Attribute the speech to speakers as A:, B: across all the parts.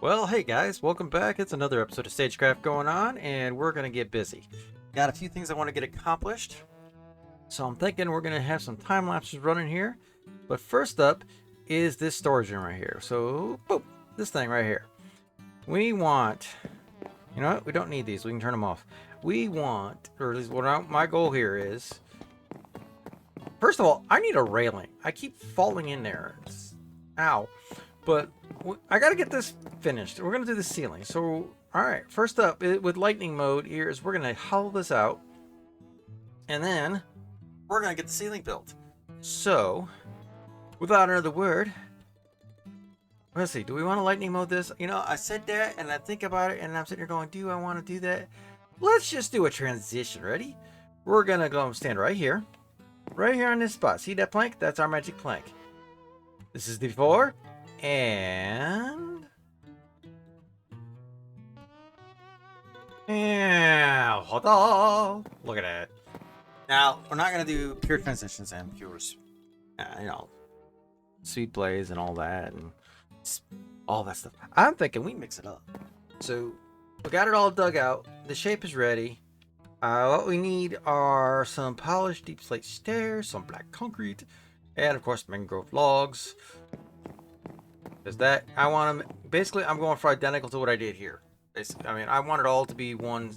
A: Well, hey guys, welcome back. It's another episode of StageCraft going on, and we're going to get busy. Got a few things I want to get accomplished, so I'm thinking we're going to have some time lapses running here. But first up is this storage room right here. So, boom, this thing right here. We want, you know what? We don't need these. We can turn them off. We want, or at least what my goal here is, first of all, I need a railing. I keep falling in there. Ow. But I gotta get this finished. We're gonna do the ceiling. So, all right. First up, with lightning mode here is we're gonna hollow this out, and then we're gonna get the ceiling built. So, without another word, let's see. Do we want to lightning mode this? You know, I said that, and I think about it, and I'm sitting here going, "Do I want to do that?" Let's just do a transition. Ready? We're gonna go stand right here on this spot. See that plank? That's our magic plank. This is the before. And hold on. Look at that. Now we're not gonna do pure transitions and pure, sweet blaze and all that and all that stuff. I'm thinking we mix it up. So we got it all dug out. The shape is ready. What we need are some polished deep slate stairs, some black concrete, and of course mangrove logs. Is that I want them basically? I'm going for identical to what I did here. Basically, I mean, I want it all to be one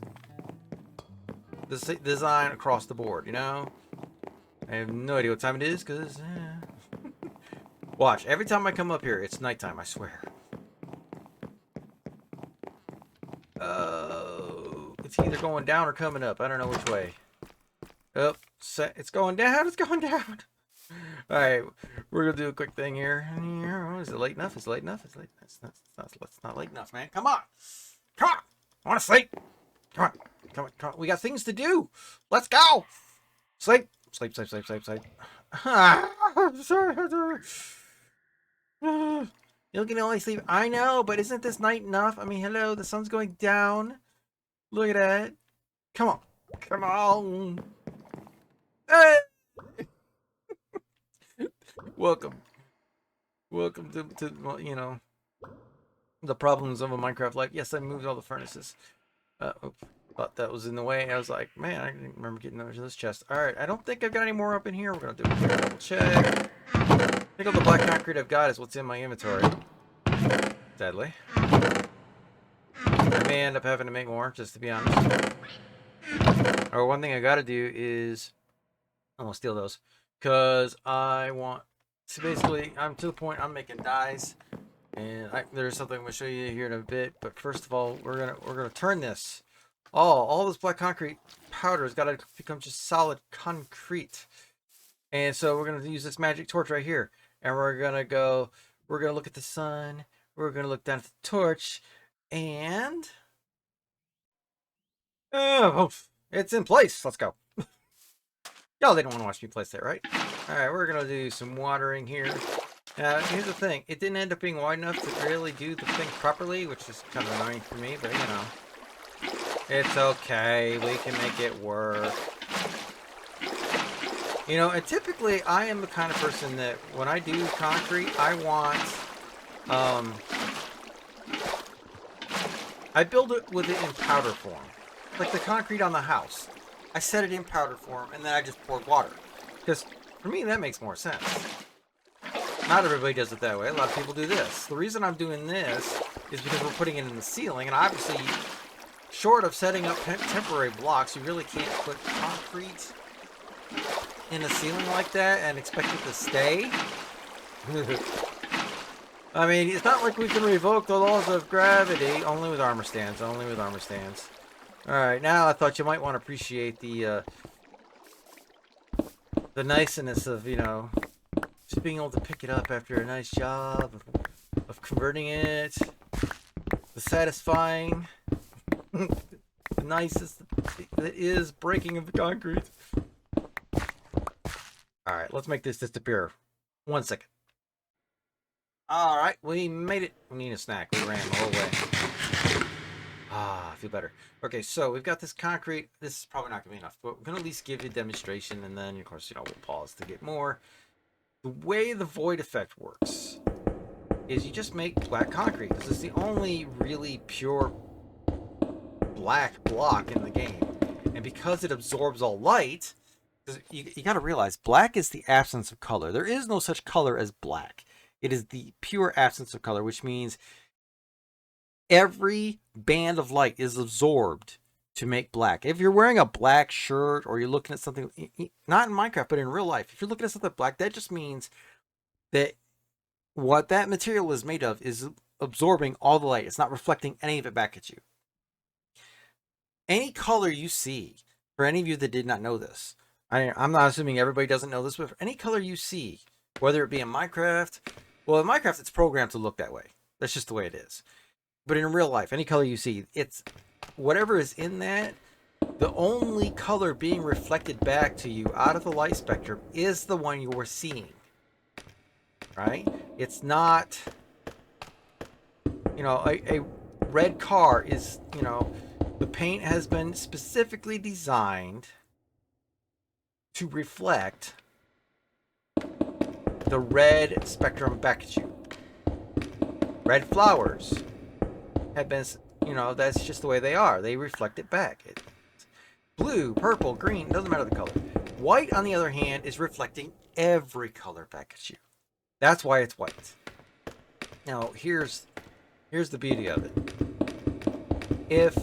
A: design across the board. You know, I have no idea what time it is because watch every time I come up here, it's nighttime. I swear. It's either going down or coming up. I don't know which way. Oh, it's going down. It's going down. All right, we're gonna do a quick thing here. Is it late enough? Is it late enough? It's late. It's not late enough, man. Come on, come on. I want to sleep. Come on, come on, come on. We got things to do. Let's go. Sleep, sleep, sleep, sleep, sleep, sleep. Sorry. You can only sleep. I know, but isn't this night enough? I mean, hello, the sun's going down. Look at that. Come on, come on. Hey. Welcome to well, you know, the problems of a Minecraft life. Yes, I moved all the furnaces. Thought that was in the way. I was like, man, I didn't remember getting over to this chest. All right, I don't think I've got any more up in here. We're gonna do a double check. I think all the black concrete I've got is what's in my inventory. Sadly, I may end up having to make more, just to be honest. Or one thing I gotta do is I'm gonna steal those because I want. So basically, I'm to the point I'm making dyes, and there's something I'm gonna show you here in a bit. But first of all, we're gonna turn this. All this black concrete powder has got to become just solid concrete, and so we're gonna use this magic torch right here, and we're gonna look at the sun. We're gonna look down at the torch, and oh, it's in place. Let's go. Y'all didn't want to watch me place that, right? Alright, we're going to do some watering here. Now, here's the thing. It didn't end up being wide enough to really do the thing properly, which is kind of annoying for me, but you know. It's okay. We can make it work. You know, and typically, I am the kind of person that when I do concrete, I want... I build it with it in powder form. Like the concrete on the house. I set it in powder form, and then I just poured water. Because, for me, that makes more sense. Not everybody does it that way. A lot of people do this. The reason I'm doing this is because we're putting it in the ceiling, and obviously, short of setting up temporary blocks, you really can't put concrete in a ceiling like that and expect it to stay. I mean, it's not like we can revoke the laws of gravity. Only with armor stands. Only with armor stands. Alright, now I thought you might want to appreciate the niceness of, you know, just being able to pick it up after a nice job of converting it. The satisfying, the nicest that is breaking of the concrete. Alright, let's make this disappear. 1 second. Alright, we made it. We need a snack. We ran the whole way. I feel better. Okay, so we've got this concrete. This is probably not going to be enough, but we're going to at least give you a demonstration, and then, of course, you know, we'll pause to get more. The way the void effect works is you just make black concrete, because it's the only really pure black block in the game. And because it absorbs all light, you got to realize black is the absence of color. There is no such color as black. It is the pure absence of color, which means every band of light is absorbed to make black. If you're wearing a black shirt or you're looking at something, not in Minecraft, but in real life, if you're looking at something black, that just means that what that material is made of is absorbing all the light. It's not reflecting any of it back at you. Any color you see, for any of you that did not know this, I'm not assuming everybody doesn't know this, but for any color you see, whether it be in Minecraft, well, in Minecraft, it's programmed to look that way. That's just the way it is. But in real life, any color you see, it's whatever is in that, the only color being reflected back to you out of the light spectrum is the one you're seeing. Right? It's not, a red car is, the paint has been specifically designed to reflect the red spectrum back at you. Red flowers have been, that's just the way they are. They reflect it back. Blue, purple, green, doesn't matter the color. White, on the other hand, is reflecting every color back at you. That's why it's white. Now, here's the beauty of it.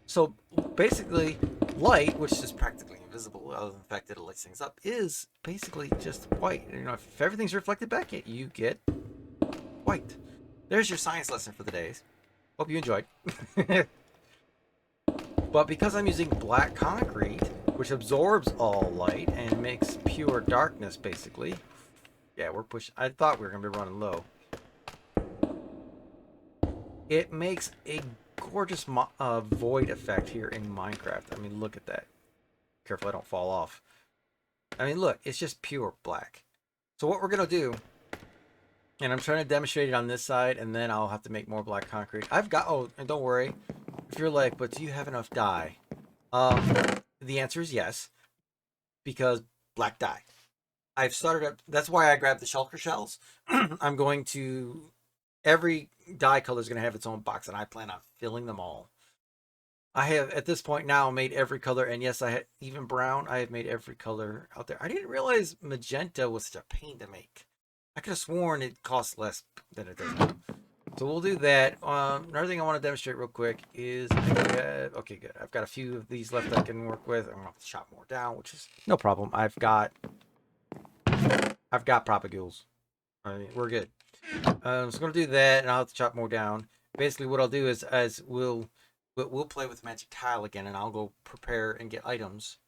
A: So basically, light, which is practically invisible, other than the fact that it lights things up, is basically just white. If everything's reflected back at you, you get white. There's your science lesson for the day. Hope you enjoyed. But because I'm using black concrete, which absorbs all light and makes pure darkness, basically. Yeah, we're pushing. I thought we were going to be running low. It makes a gorgeous void effect here in Minecraft. I mean, look at that. Careful I don't fall off. I mean, look, it's just pure black. So what we're going to do, and I'm trying to demonstrate it on this side, and then I'll have to make more black concrete. I've got, and don't worry, if you're like, but do you have enough dye? The answer is yes, because black dye. I've started up, that's why I grabbed the shulker shells. I'm going to, every dye color is going to have its own box, and I plan on filling them all. I have, at this point now, made every color, and yes, I had even brown. I have made every color out there. I didn't realize magenta was such a pain to make. I could have sworn it costs less than it does now. So we'll do that. Another thing I want to demonstrate real quick is, okay, good. I've got a few of these left I can work with. I'm going to have to chop more down, which is no problem. I've got propagules. I mean, we're good. So I'm going to do that, and I'll have to chop more down. Basically, what I'll do is, we'll play with magic tile again, and I'll go prepare and get items,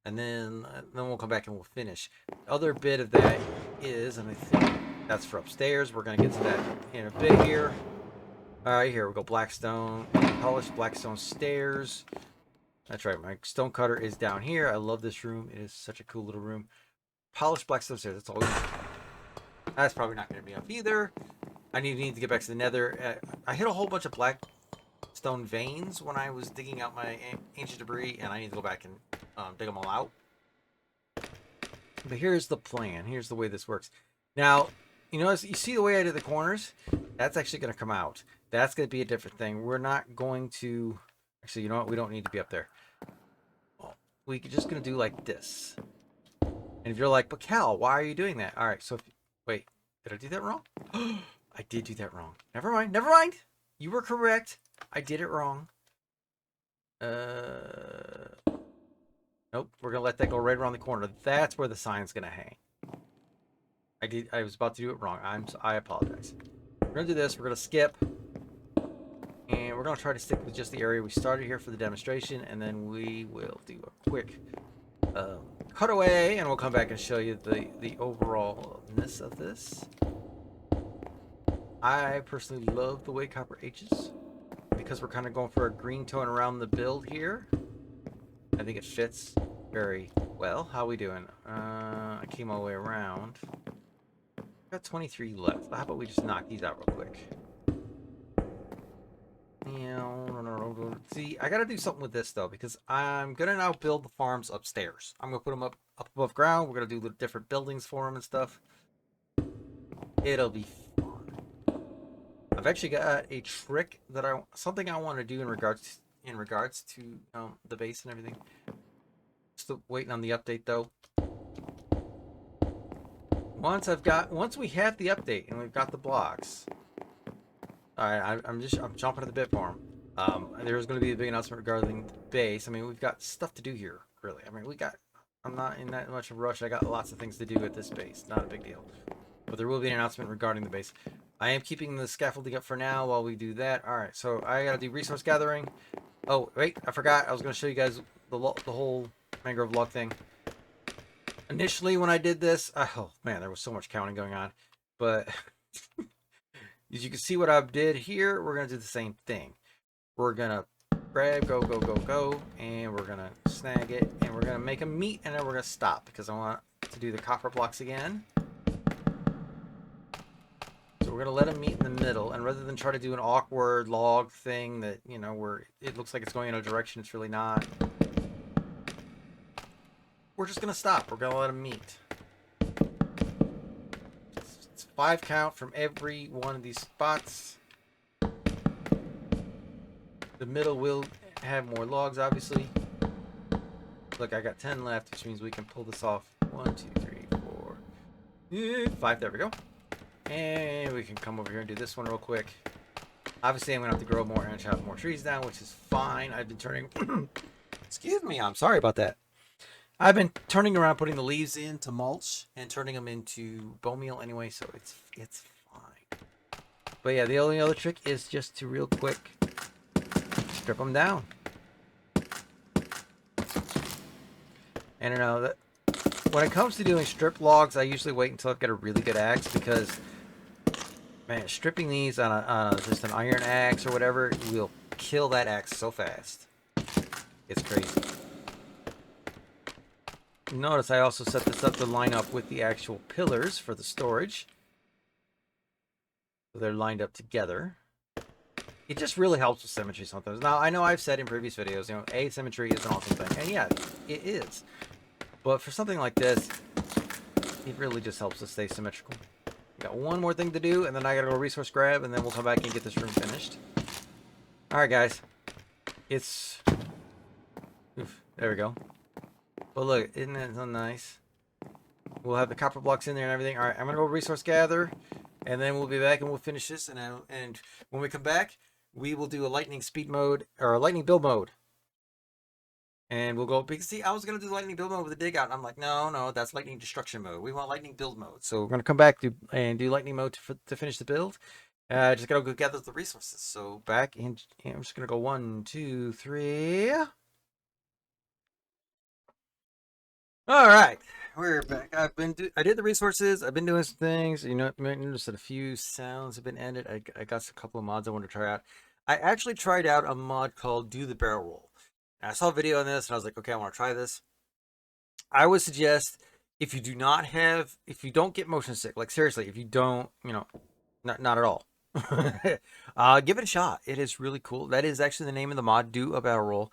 A: and then we'll come back and we'll finish. The other bit of that is, and I think that's for upstairs. We're going to get to that in a bit here. All right, here we go. Blackstone, polished blackstone stairs. That's right. My stone cutter is down here. I love this room. It is such a cool little room. Polished blackstone stairs. That's all. That's probably not going to be up either. I need to get back to the nether. I hit a whole bunch of blackstone veins when I was digging out my ancient debris, and I need to go back and dig them all out. But here's the plan. Here's the way this works. Now, you see the way I did the corners? That's actually going to come out. That's going to be a different thing. We're not going to... Actually, you know what? We don't need to be up there. We're just going to do like this. And if you're like, but Cal, why are you doing that? All right, so... Wait, did I do that wrong? I did do that wrong. Never mind. Never mind. You were correct. I did it wrong. Nope. We're going to let that go right around the corner. That's where the sign's going to hang. I was about to do it wrong. I apologize. We're going to do this. We're going to skip. And we're going to try to stick with just the area we started here for the demonstration. And then we will do a quick cutaway. And we'll come back and show you the overallness of this. I personally love the way copper ages. Because we're kind of going for a green tone around the build here. I think it fits very well. How we doing? I came all the way around. Got 23 left. How about we just knock these out real quick? See, I gotta do something with this though, because I'm gonna now build the farms upstairs. I'm gonna put them up above ground. We're gonna do the different buildings for them and stuff. It'll be I've actually got a trick that something I want to do in regards to the base and everything. Still waiting on the update though. Once we have the update and we've got the blocks. All right, I'm jumping at the bit for them. There's going to be a big announcement regarding the base. I mean, we've got stuff to do here, really. I mean, I'm not in that much of a rush. I got lots of things to do at this base. Not a big deal. But there will be an announcement regarding the base. I am keeping the scaffolding up for now while we do that. All right, so I got to do resource gathering. Oh, wait, I forgot. I was going to show you guys the whole mangrove log thing. Initially, when I did this, oh man, there was so much counting going on. But as you can see what I did here, we're going to do the same thing. We're going to grab, go, and we're going to snag it, and we're going to make a meet, and then we're going to stop because I want to do the copper blocks again. So we're going to let them meet in the middle, and rather than try to do an awkward log thing that, you know, where it looks like it's going in a direction it's really not, we're just going to stop. We're going to let them meet. It's 5 count from every one of these spots. The middle will have more logs, obviously. Look, I got 10 left, which means we can pull this off. 1, 2, 3, 4, 5. There we go. And we can come over here and do this one real quick. Obviously, I'm going to have to grow more and chop more trees down, which is fine. I've been turning... Excuse me, I'm sorry about that. I've been turning around, putting the leaves into mulch and turning them into bone meal anyway, so it's fine. But yeah, the only other trick is just to real quick strip them down. And you know that when it comes to doing strip logs, I usually wait until I've got a really good axe because, man, stripping these on just an iron axe or whatever will kill that axe so fast. It's crazy. Notice I also set this up to line up with the actual pillars for the storage. So they're lined up together. It just really helps with symmetry sometimes. Now, I know I've said in previous videos, you know, asymmetry is an awesome thing. And yeah, it is. But for something like this, it really just helps us stay symmetrical. Got one more thing to do, and then I gotta go resource grab, and then we'll come back and get this room finished. Alright, guys. It's... Oof, there we go. But look, isn't that so nice? We'll have the copper blocks in there and everything. Alright, I'm gonna go resource gather, and then we'll be back and we'll finish this. And when we come back, we will do a lightning speed mode, or a lightning build mode. And we'll go, because see, I was going to do lightning build mode with the dig out. And I'm like, no, that's lightning destruction mode. We want lightning build mode. So we're going to come back and do lightning mode to finish the build. Just got to go gather the resources. So back, and I'm just going to go 1, 2, 3. All right, we're back. I did the resources. I've been doing some things. You know, notice that a few sounds have been ended. I got a couple of mods I wanted to try out. I actually tried out a mod called Do the Barrel Roll. And I saw a video on this, and I was like, okay, I want to try this. I would suggest if you don't get motion sick, like seriously, if you don't, you know, not at all, give it a shot. It is really cool. That is actually the name of the mod, Do a Barrel Roll.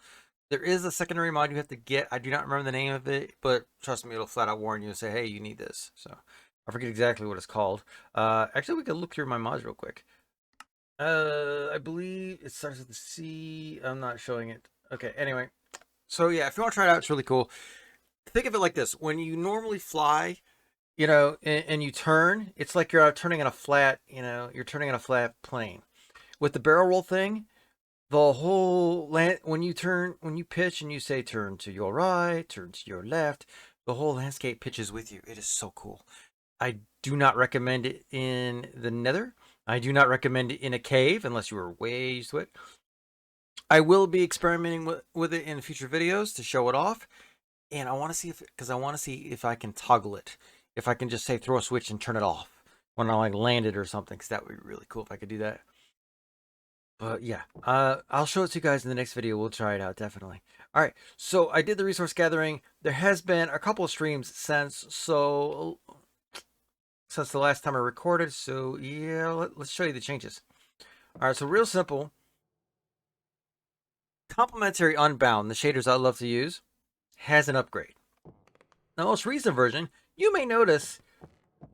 A: There is a secondary mod you have to get. I do not remember the name of it, but trust me, it'll flat out warn you and say, hey, you need this. So I forget exactly what it's called. Actually, we could look through my mods real quick. I believe it starts with the C. I'm not showing it. Okay, anyway. So yeah, if you want to try it out, it's really cool. Think of it like this. When you normally fly, you know, and you turn, it's like you're turning on a flat, you know, you're turning on a flat plane. With the barrel roll thing, the whole land, when you pitch and you say turn to your right, turn to your left, the whole landscape pitches with you. It is so cool. I do not recommend it in the nether. I do not recommend it in a cave unless you were way used to it. I will be experimenting with it in future videos to show it off. And I want to see if I can toggle it. If I can just say throw a switch and turn it off when I like land it or something, because that would be really cool if I could do that. But yeah, I'll show it to you guys in the next video. We'll try it out, definitely. All right, so I did the resource gathering. There has been a couple of streams since the last time I recorded. So yeah, let's show you the changes. All right, so real simple. Complementary Unbound, the shaders I love to use, has an upgrade. The most recent version, you may notice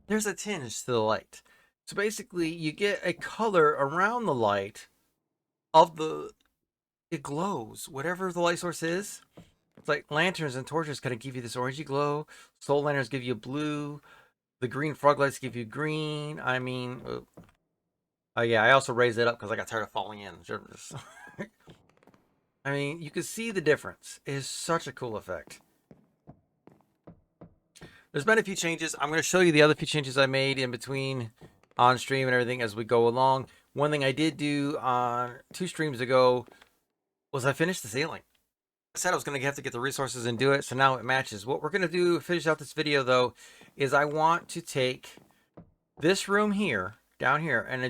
A: there's a tinge to the light. So basically, you get a color around the light of it glows. Whatever the light source is, it's like lanterns and torches kind of give you this orangey glow. Soul lanterns give you blue. The green frog lights give you green. I mean, oh yeah, I also raised it up because I got tired of falling in. I mean, you can see the difference. It is such a cool effect. There's been a few changes. I'm going to show you the other few changes I made in between on stream and everything as we go along. One thing I did do on 2 streams ago was I finished the ceiling. I said I was going to have to get the resources and do it, so now it matches. What we're going to do, finish out this video though, is I want to take this room here, down here, and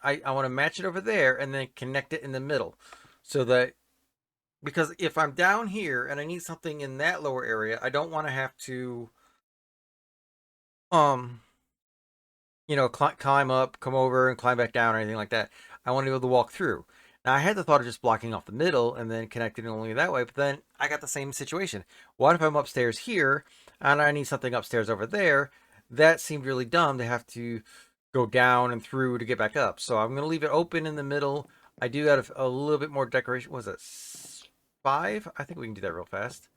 A: I want to match it over there and then connect it in the middle. So that, because if I'm down here and I need something in that lower area, I don't want to have to climb up, come over, and climb back down or anything like that. I want to be able to walk through. Now, I had the thought of just blocking off the middle and then connecting only that way, but then I got the same situation. What if I'm upstairs here and I need something upstairs over there? That seemed really dumb to have to go down and through to get back up. So I'm going to leave it open in the middle. I do have a little bit more decoration. What was it 5? I think we can do that real fast.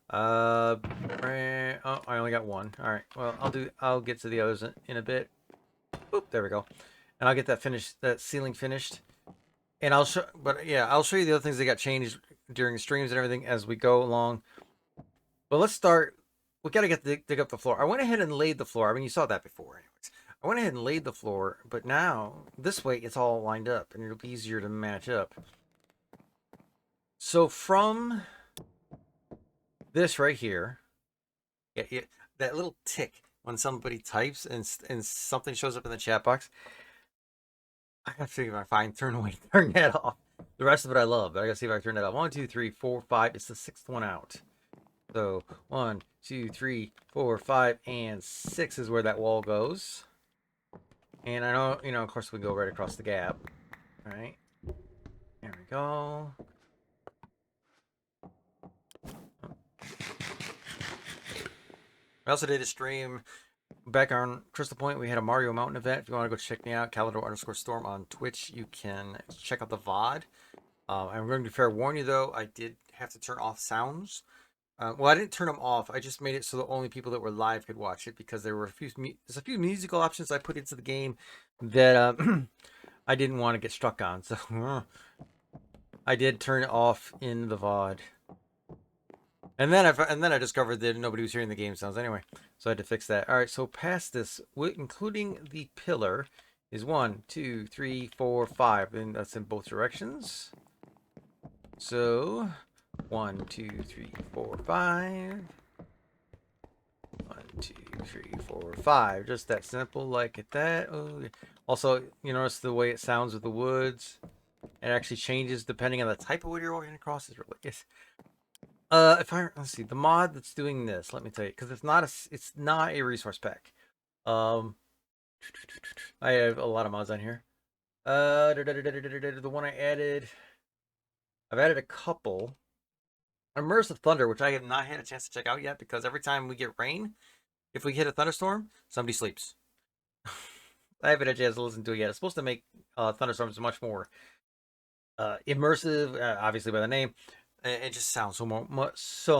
A: Oh, I only got 1. All right. Well, I'll get to the others in a bit. Oop, there we go. And I'll get that ceiling finished. And I'll show you the other things that got changed during streams and everything as we go along. But let's start. We got to dig up the floor. I went ahead and laid the floor. I mean, you saw that before anyways. I went ahead and laid the floor, but now this way it's all lined up and it'll be easier to match up. So from this right here, that little tick when somebody types and something shows up in the chat box, I gotta figure if I can turn that off. The rest of it I love, but I gotta see if I can turn that off. 1, 2, 3, 4, 5. It's the 6th one out. So 1, 2, 3, 4, 5, and 6 is where that wall goes. And I know, of course we go right across the gap. All right. There we go. I also did a stream back on Crystal Point. We had a Mario Mountain event. If you want to go check me out, Calendar_Storm on Twitch, you can check out the VOD. I'm going to fair warn you though, I did have to turn off sounds. Well, I didn't turn them off. I just made it so that only people that were live could watch it because there's a few musical options I put into the game that I didn't want to get struck on. So I did turn it off in the VOD. And then I discovered that nobody was hearing the game sounds anyway, so I had to fix that. All right, so past this, including the pillar, is 1, 2, 3, 4, 5, and that's in both directions. So 1, 2, 3, 4, 5. 1, 2, 3, 4, 5. Just that simple, like that. Oh, also, you notice the way it sounds with the woods. It actually changes depending on the type of wood you're walking across. Is really good. Let's see the mod that's doing this. Let me tell you, because it's not a resource pack. I have a lot of mods on here. The one I added, I've added a couple. Immersive Thunder, which I have not had a chance to check out yet, because every time we get rain, if we hit a thunderstorm, somebody sleeps. I haven't had a chance to listen to it yet. It's supposed to make thunderstorms much more immersive, obviously by the name. It just sounds so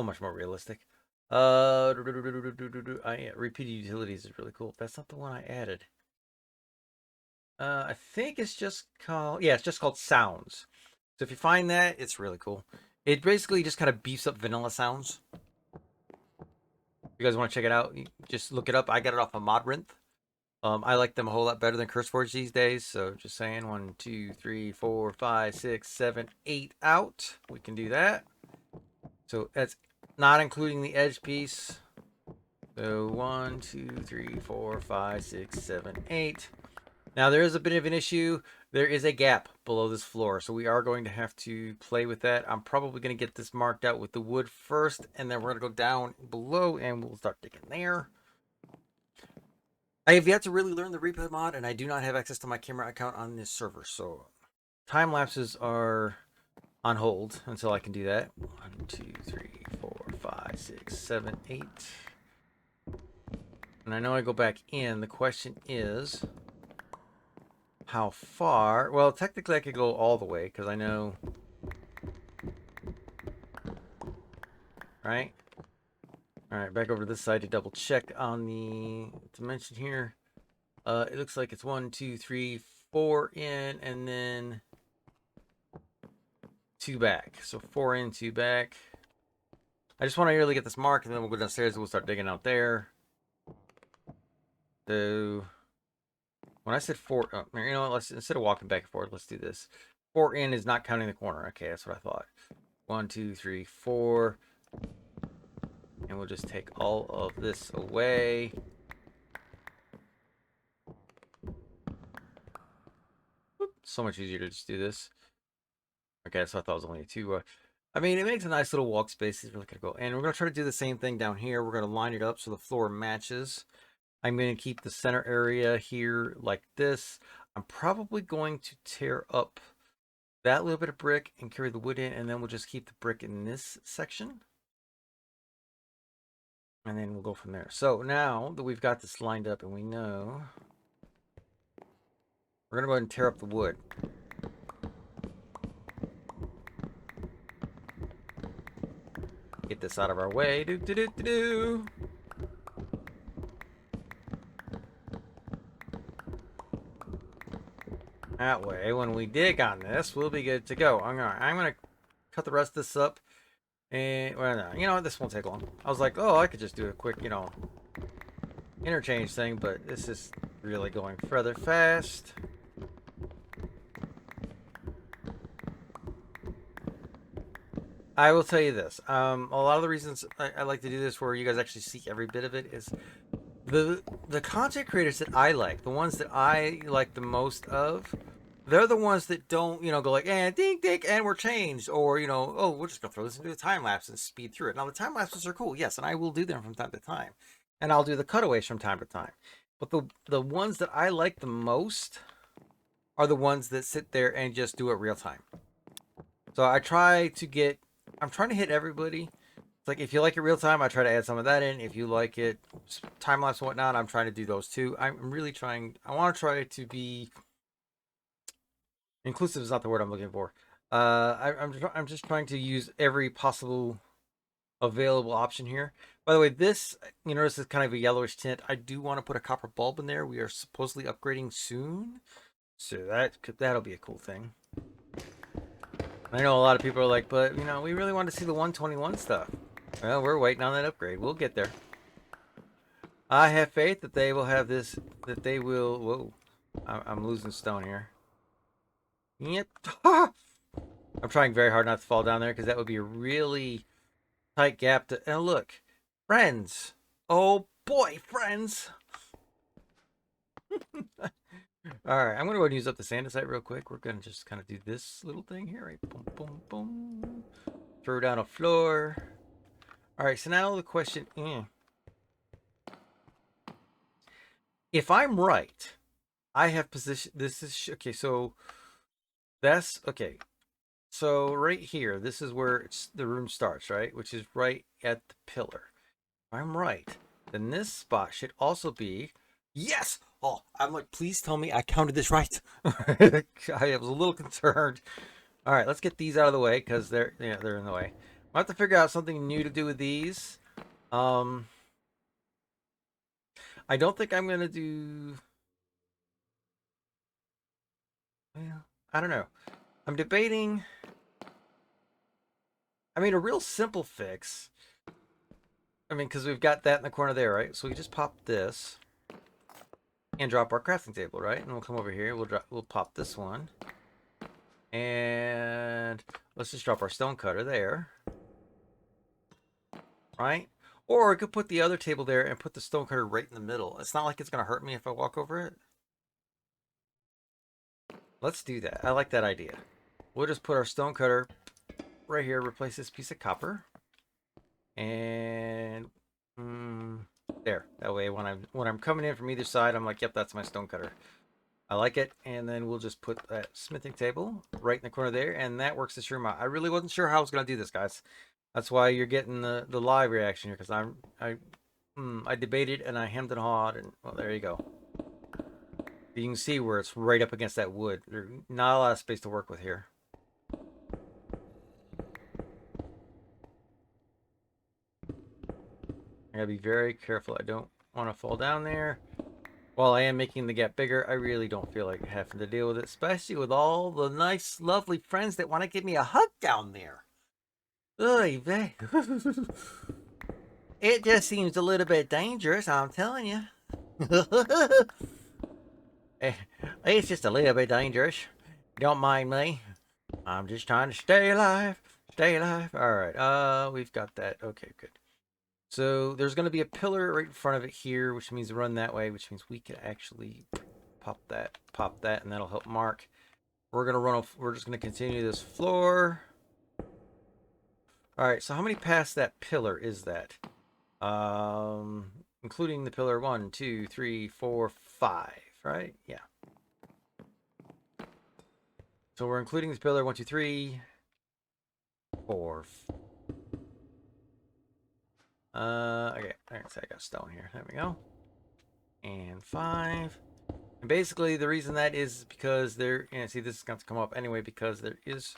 A: much more realistic. Repeated utilities is really cool. That's not the one I added. I think it's just called, it's just called sounds. So if you find that, it's really cool. It basically just kind of beefs up vanilla sounds. If you guys want to check it out, just look it up. I got it off of Modrinth. I like them a whole lot better than CurseForge these days. So just saying, 1, 2, 3, 4, 5, 6, 7, 8 out. We can do that. So that's not including the edge piece. So 1, 2, 3, 4, 5, 6, 7, 8. Now there is a bit of an issue. There is a gap below this floor, so we are going to have to play with that. I'm probably going to get this marked out with the wood first, and then we're going to go down below and we'll start digging there. I have yet to really learn the replay mod, and I do not have access to my camera account on this server, so time lapses are on hold until I can do that. 1, 2, 3, 4, 5, 6, 7, 8. And I know I go back in. The question is, how far. Well, technically I could go all the way because I know, right? All right, back over to this side to double check on the dimension here. It looks like it's 1, 2, 3, 4 in, and then 2 back. So 4 in, 2 back. I just want to really get this mark, and then we'll go downstairs and we'll start digging out there. So when I said 4, you know what, let's, instead of walking back and forth, let's do this. 4 in is not counting the corner. Okay, that's what I thought. 1, 2, 3, 4. And we'll just take all of this away. So much easier to just do this. Okay, so I thought it was only a 2. I mean, it makes a nice little walk space. It's really gonna go. And we're gonna try to do the same thing down here. We're gonna line it up so the floor matches. I'm gonna keep the center area here like this. I'm probably going to tear up that little bit of brick and carry the wood in, and then we'll just keep the brick in this section. And then we'll go from there. So now that we've got this lined up and we know, we're gonna go ahead and tear up the wood. Get this out of our way. Do do do do do. That way, when we dig on this, we'll be good to go. I'm gonna cut the rest of this up, and well, no, you know, this won't take long. I was like, oh, I could just do a quick, you know, interchange thing, but this is really going further fast. I will tell you this. A lot of the reasons I like to do this, where you guys actually see every bit of it, is the content creators that I like, the ones that I like the most of, they're the ones that don't, you know, go like, and ding ding, and we're changed, or, you know, oh, we're just gonna throw this into a time lapse and speed through it. Now the time lapses are cool, yes, and I will do them from time to time, and I'll do the cutaways from time to time. But the ones that I like the most are the ones that sit there and just do it real time. So I'm trying to hit everybody. It's like, if you like it real time, I try to add some of that in. If you like it time lapse and whatnot, I'm trying to do those too. I'm really trying. I want to try to be inclusive. Is not the word I'm looking for. I'm just trying to use every possible available option here. By the way, this, you notice, is kind of a yellowish tint. I do want to put a copper bulb in there. We are supposedly upgrading soon, so that'll be a cool thing. I know a lot of people are like, but, you know, we really want to see the 121 stuff. Well, we're waiting on that upgrade. We'll get there. I have faith that they will have this, that they will, whoa, I'm losing stone here. Yep. I'm trying very hard not to fall down there, because that would be a really tight gap to, and look, friends. Oh boy, friends. All right, I'm gonna go and use up the andesite real quick. We're gonna just kind of do this little thing here, right? Boom, boom, boom. Throw down a floor. All right, so now the question: if I'm right, I have position. This is okay. So that's okay. So right here, this is where the room starts, right? Which is right at the pillar. If I'm right, then this spot should also be. Yes! Oh, I'm like, please tell me I counted this right. I was a little concerned. All right, let's get these out of the way, because they're in the way. I'll have to figure out something new to do with these. I don't think I'm gonna do. Well, I don't know. I'm debating. I mean, a real simple fix. I mean, because we've got that in the corner there, right? So we just pop this and drop our crafting table, right? And we'll come over here. We'll pop this one, and let's just drop our stone cutter there, right? Or I could put the other table there and put the stone cutter right in the middle. It's not like it's gonna hurt me if I walk over it. Let's do that. I like that idea. We'll just put our stone cutter right here, replace this piece of copper, and there. That way, when I'm coming in from either side, I'm like, yep, that's my stone cutter. I like it. And then we'll just put that smithing table right in the corner there, and that works this room out. I really wasn't sure how I was gonna do this, guys. That's why you're getting the live reaction here, because I debated and I hemmed and hawed, and well, there you go. You can see where it's right up against that wood. There's not a lot of space to work with here. I gotta be very careful. I don't want to fall down there. While I am making the gap bigger, I really don't feel like having to deal with it, especially with all the nice, lovely friends that want to give me a hug down there. Oy vey. It just seems a little bit dangerous, I'm telling you. It's just a little bit dangerous. Don't mind me. I'm just trying to stay alive. Stay alive. Alright, we've got that. Okay, good. So there's going to be a pillar right in front of it here, which means run that way, which means we can actually pop that, and that'll help mark. We're just going to continue this floor. All right, so how many past that pillar is that? Including the pillar 1, 2, 3, 4, 5, right? Yeah. So we're including this pillar 1, 2, 3, 4. Okay, so I got stone here. There we go. And 5. And basically, the reason that is because there, and see, this is going to come up anyway because there is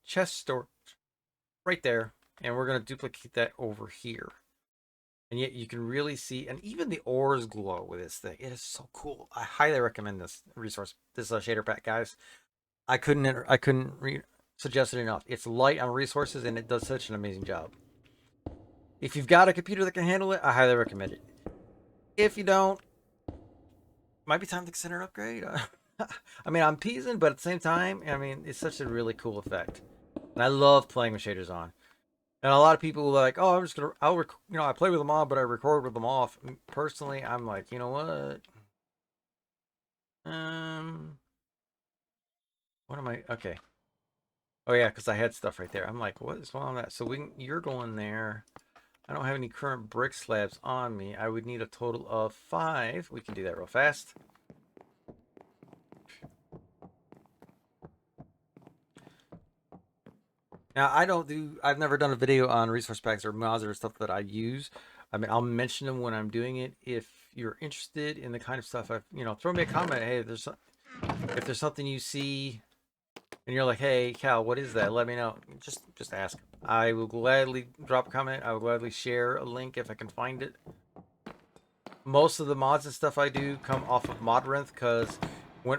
A: chest storage right there, and we're going to duplicate that over here. And yet you can really see, and even the ores glow with this thing. It is so cool. I highly recommend this resource, this shader pack, guys. I couldn't suggest it enough. It's light on resources, and it does such an amazing job. If you've got a computer that can handle it, I highly recommend it. If you don't, might be time to consider an upgrade. I mean, I'm peasing, but at the same time, I mean, it's such a really cool effect. And I love playing with shaders on. And a lot of people are like, oh, I play with them on, but I record with them off. And personally, I'm like, you know what? What am I? Okay. Oh yeah, because I had stuff right there. I'm like, what is wrong on that? So you're going there. I don't have any current brick slabs on me. I would need a total of 5. We can do that real fast. Now, I've never done a video on resource packs or mods or stuff that I use. I mean, I'll mention them when I'm doing it. If you're interested in the kind of stuff throw me a comment. Hey, if there's something you see and you're like, hey, Cal, what is that? Let me know. Just ask. I will gladly drop a comment. I will gladly share a link if I can find it. Most of the mods and stuff I do come off of Modrinth because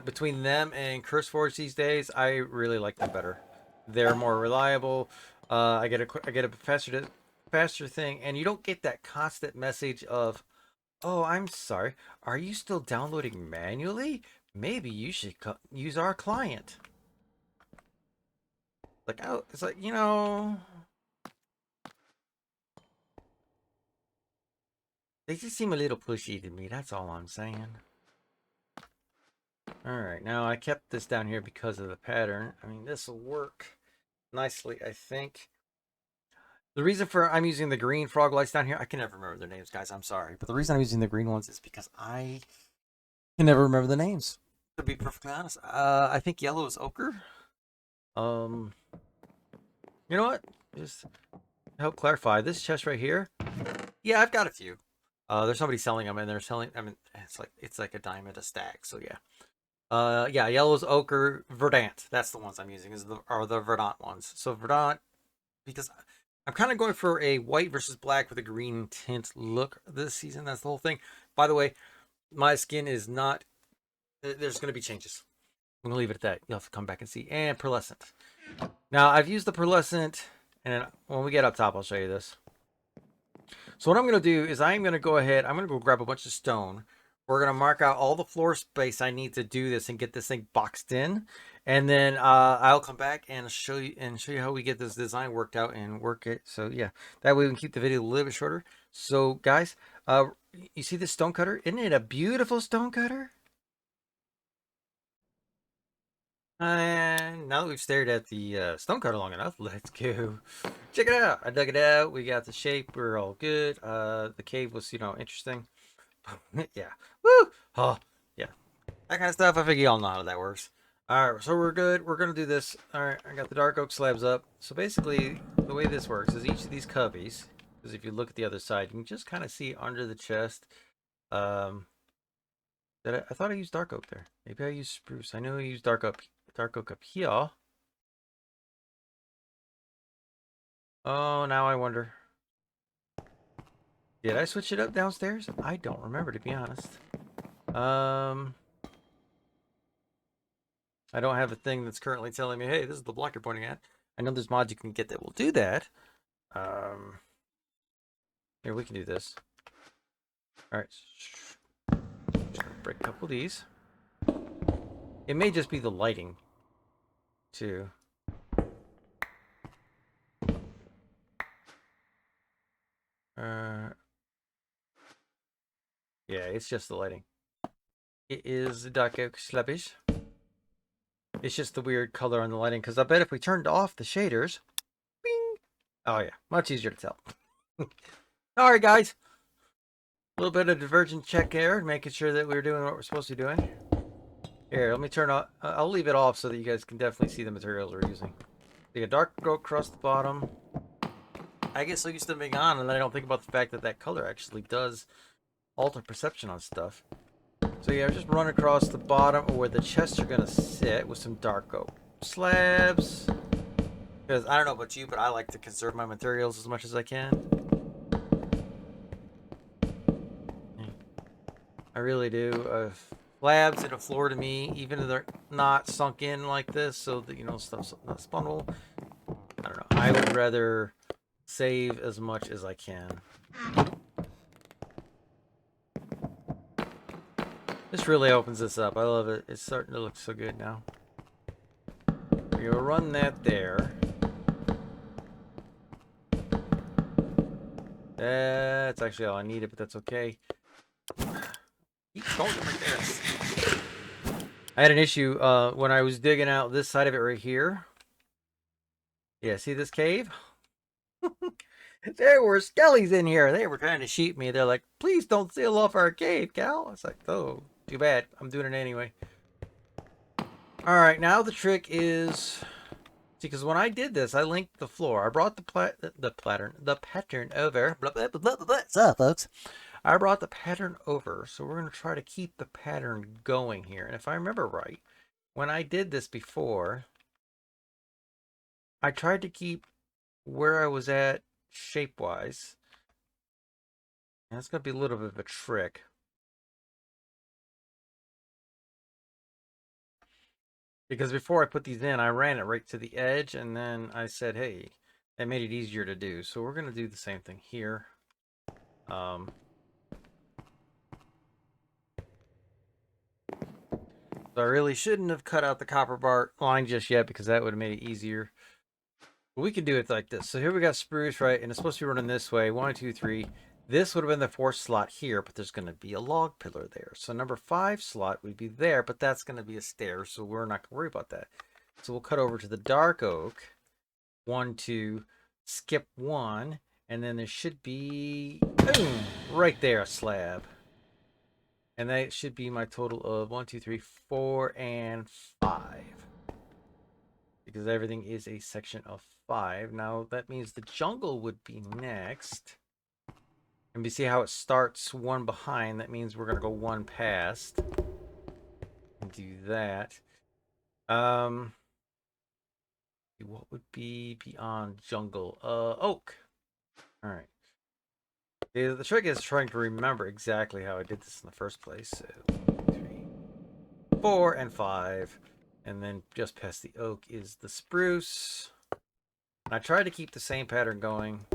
A: between them and CurseForge these days, I really like them better. They're more reliable. I get a faster thing, and you don't get that constant message of, "Oh, I'm sorry. Are you still downloading manually? Maybe you should use our client." Like, oh, it's like they just seem a little pushy to me. That's all I'm saying. All right, now I kept this down here because of the pattern. I mean, this will work nicely, I think. The reason for I'm using the green frog lights down here, I can never remember their names, guys. I'm sorry. But the reason I'm using the green ones is because I can never remember the names. To be perfectly honest. I think yellow is ochre. You know what? Just to help clarify. This chest right here. Yeah, I've got a few. There's somebody selling them, and they're selling. I mean, it's like a diamond a stack. So yeah. Yeah, yellow's ochre, verdant. That's the ones I'm using. Are the verdant ones. So verdant, because I'm kind of going for a white versus black with a green tint look this season. That's the whole thing. By the way, my skin is not. There's going to be changes. I'm going to leave it at that. You'll have to come back and see. And pearlescent. Now, I've used the pearlescent, and when we get up top, I'll show you this. So what I'm going to do is I'm going to go ahead. I'm going to go grab a bunch of stone. We're going to mark out all the floor space I need to do this and get this thing boxed in. And then I'll come back and show you how we get this design worked out and work it. So yeah, that way we can keep the video a little bit shorter. So guys, you see this stone cutter? Isn't it a beautiful stone cutter? And now that we've stared at the stone cutter long enough, let's go check it out. I dug it out. We got the shape. We're all good. The cave was, interesting. Yeah. Woo! Oh, yeah. That kind of stuff. I figure y'all know how that works. Alright, so we're good. We're going to do this. Alright, I got the dark oak slabs up. So basically, the way this works is each of these cubbies, because if you look at the other side, you can just kind of see under the chest. I thought I used dark oak there. Maybe I used spruce. I know I used dark oak up here. Oh, now I wonder. Did I switch it up downstairs? I don't remember, to be honest. I don't have a thing that's currently telling me, hey, this is the block you're pointing at. I know there's mods you can get that will do that. Here, we can do this. Alright. Just gonna break a couple of these. It may just be the lighting, too. Yeah, it's just the lighting. It is the dark oak slabbish. It's just the weird color on the lighting, because I bet if we turned off the shaders, bing! Oh yeah, much easier to tell. Alright guys, a little bit of divergent check here, making sure that we're doing what we're supposed to be doing. Here, let me turn off, I'll leave it off so that you guys can definitely see the materials we're using. You got dark oak across the bottom. I get so used to being on, and then I don't think about the fact that that color actually does alter perception on stuff. So yeah, just run across the bottom where the chests are gonna sit with some dark oak slabs. Because I don't know about you, but I like to conserve my materials as much as I can. I really do. Slabs and a floor to me, even if they're not sunk in like this, so that, you know, stuff's not spun. I don't know. I would rather save as much as I can. This really opens this up. I love it. It's starting to look so good now. We'll run that there. That's actually all I needed, but that's okay. Keep going like this. I had an issue when I was digging out this side of it right here. Yeah, see this cave? There were skellies in here. They were trying to sheep me. They're like, please don't seal off our cave, Cal. I was like, oh, too bad. I'm doing it anyway. Alright, now the trick is... See, because when I did this, I linked the floor. I brought the pattern over. Blah, blah, blah, blah, blah. What's up, folks? I brought the pattern over, so we're going to try to keep the pattern going here. And if I remember right, when I did this before, I tried to keep where I was at shape-wise. And that's going to be a little bit of a trick. Because before I put these in, I ran it right to the edge, and then I said, hey, that made it easier to do. So we're going to do the same thing here. So I really shouldn't have cut out the copper bar line just yet, because that would have made it easier. But we can do it like this. So here we got spruce, right? And it's supposed to be running this way. 1, 2, 3. This would have been the 4th slot here, but there's going to be a log pillar there. So number 5 slot would be there, but that's going to be a stair, so we're not going to worry about that. So we'll cut over to the dark oak. 1, 2, skip 1, and then there should be, boom, right there, a slab. And that should be my total of 1, 2, 3, 4, and 5. Because everything is a section of 5. Now that means the jungle would be next. And we see how it starts 1 behind. That means we're going to go 1 past. And do that. What would be beyond jungle? Oak. Alright. The trick is trying to remember exactly how I did this in the first place. So 3, 4, and 5. And then just past the oak is the spruce. And I tried to keep the same pattern going.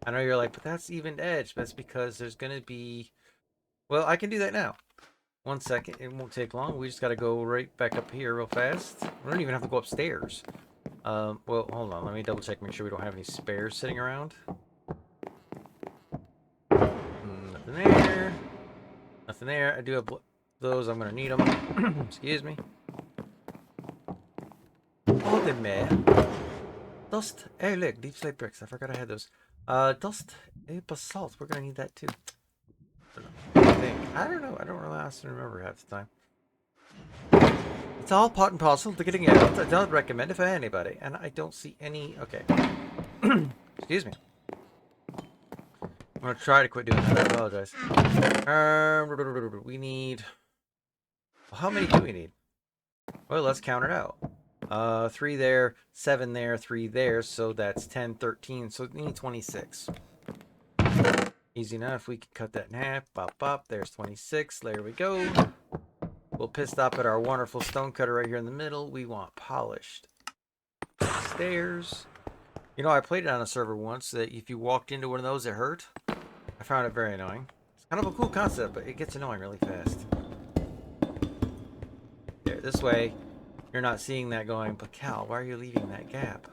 A: I know you're like, but that's even edge. That's because there's going to be... Well, I can do that now. 1 second. It won't take long. We just got to go right back up here real fast. We don't even have to go upstairs. Well, hold on. Let me double check, make sure we don't have any spares sitting around. Nothing there. Nothing there. I do have those. I'm going to need them. Excuse me. Oh, the man. Dust. Hey, look. Deep slate bricks. I forgot I had those. Dust. Basalt. We're going to need that too. I don't know. I don't really honestly remember half the time. It's all pot and parcel to getting out. I don't recommend it for anybody. And I don't see any... Okay. Excuse me. gonna try to quit doing that. I apologize. We need. Well, how many do we need? Well, let's count it out. 3 there, 7 there, 3 there, so that's 10, 13. So we need 26. Easy enough. We can cut that in half. Bop, bop. There's 26. There we go. We'll pit stop at our wonderful stone cutter right here in the middle. We want polished stairs. You know, I played it on a server once that if you walked into one of those, it hurt. I found it very annoying. It's kind of a cool concept, but it gets annoying really fast. There, this way, you're not seeing that going, but Cal, why are you leaving that gap?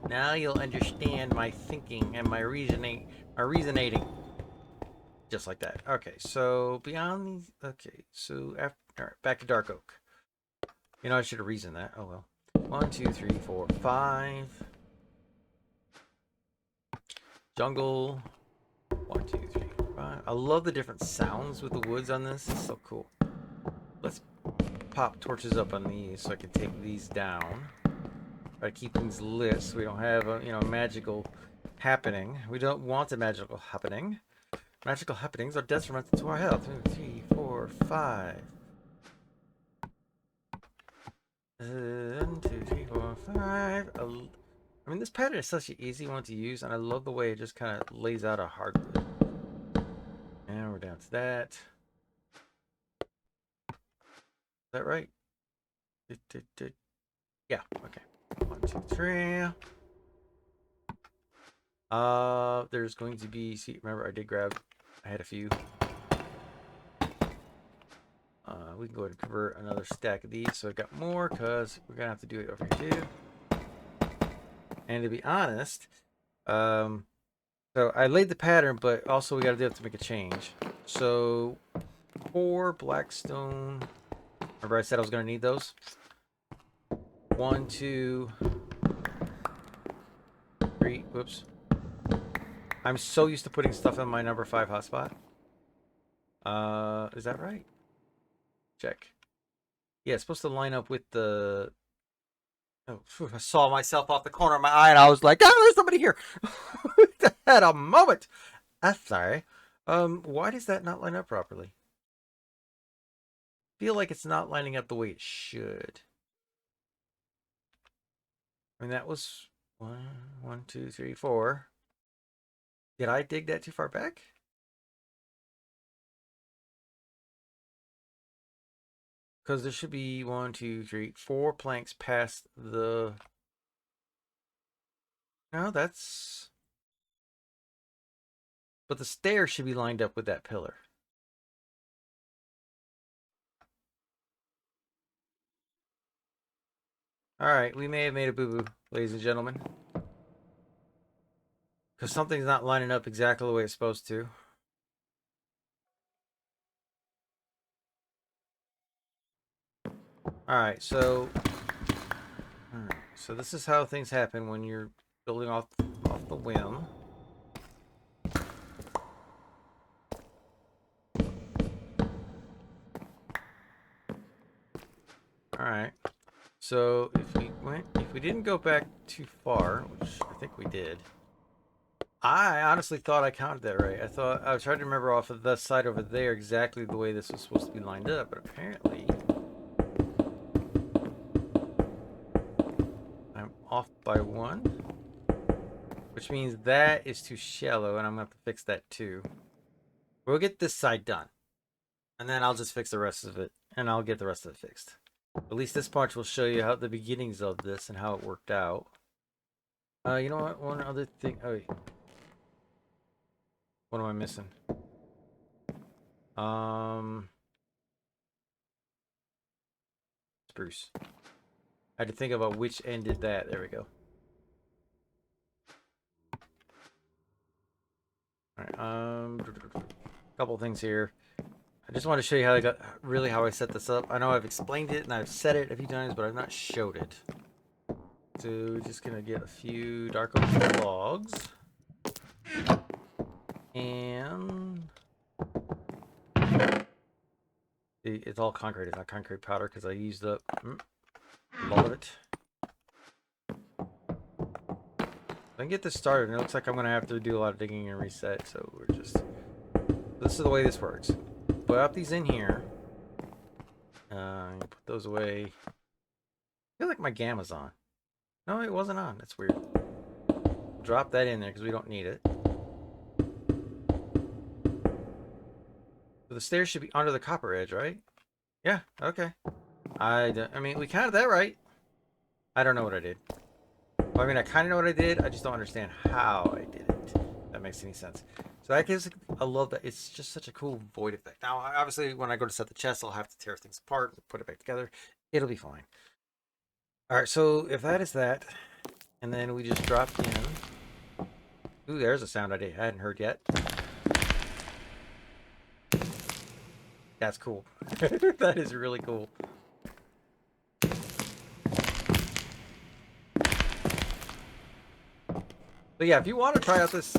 A: Now you'll understand my thinking and my reasoning. Just like that. Okay, so beyond these. Okay, so after. All right, back to Dark Oak. You know, I should have reasoned that. Oh well. 1, 2, 3, 4, 5. Jungle. 1, 2, 3, 5. I love the different sounds with the woods on this. It's so cool. Let's pop torches up on these so I can take these down. Try to keep things lit so we don't have a, you know, magical happening. We don't want a magical happening. Magical happenings are detrimental to our health. 2, 3, 4, 5. 1, 2, 3, 4, 5. I mean, this pattern is such an easy one to use, and I love the way it just kind of lays out a hardwood. And we're down to that. Is that right? Yeah, okay. 1, 2, 3. There's going to be, see, remember I had a few. We can go ahead and convert another stack of these so I got more because we're gonna have to do it over here too. And to be honest, so I laid the pattern, but also we gotta do it to make a change. So 4 blackstone. Remember I said I was gonna need those? 1, 2, 3. Whoops. I'm so used to putting stuff in my number 5 hotspot. Is that right? Check. Yeah, it's supposed to line up with the. Oh, phew, I saw myself off the corner of my eye, and I was like, "Oh, there's somebody here!" At a moment. I'm sorry. Why does that not line up properly? I feel like it's not lining up the way it should. I mean, that was 1, 2, 3, 4. Did I dig that too far back? Because there should be 1, 2, 3, 4 planks past the. No, that's. But the stairs should be lined up with that pillar. Alright, we may have made a boo-boo, ladies and gentlemen. Because something's not lining up exactly the way it's supposed to. Alright, so this is how things happen when you're building off the whim. Alright. So if we didn't go back too far, which I think we did. I honestly thought I counted that right. I was trying to remember off of the side over there exactly the way this was supposed to be lined up, but apparently I'm off by 1, which means that is too shallow, and I'm gonna have to fix that too. We'll get this side done, and then I'll just fix the rest of it, and I'll get the rest of it fixed. At least this part will show you how the beginnings of this and how it worked out. You know what? One other thing. Oh, wait. What am I missing? Spruce. I had to think about which end did that. There we go. All right. Couple things here. I just want to show you how how I set this up. I know I've explained it and I've said it a few times, but I've not showed it. So we're just gonna get a few dark oak logs. And it's all concrete. It's not concrete powder because I used up a lot of it. I can get this started, and it looks like I'm gonna have to do a lot of digging and reset. So we're just. This is the way this works. Put up these in here. Put those away. I feel like my gamma's on. No, it wasn't on. That's weird. Drop that in there because we don't need it. So the stairs should be under the copper edge, right? Yeah, okay. I mean, we counted that right. I don't know what I did. Well, I mean, I kind of know what I did. I just don't understand how I did it. If that makes any sense. So that gives, I love that. It's just such a cool void effect. Now, obviously, when I go to set the chest, I'll have to tear things apart, put it back together. It'll be fine. All right, so if that is that, and then we just dropped in. Ooh, there's a sound I hadn't heard yet. That's cool. That is really cool. But yeah, if you want to try out this,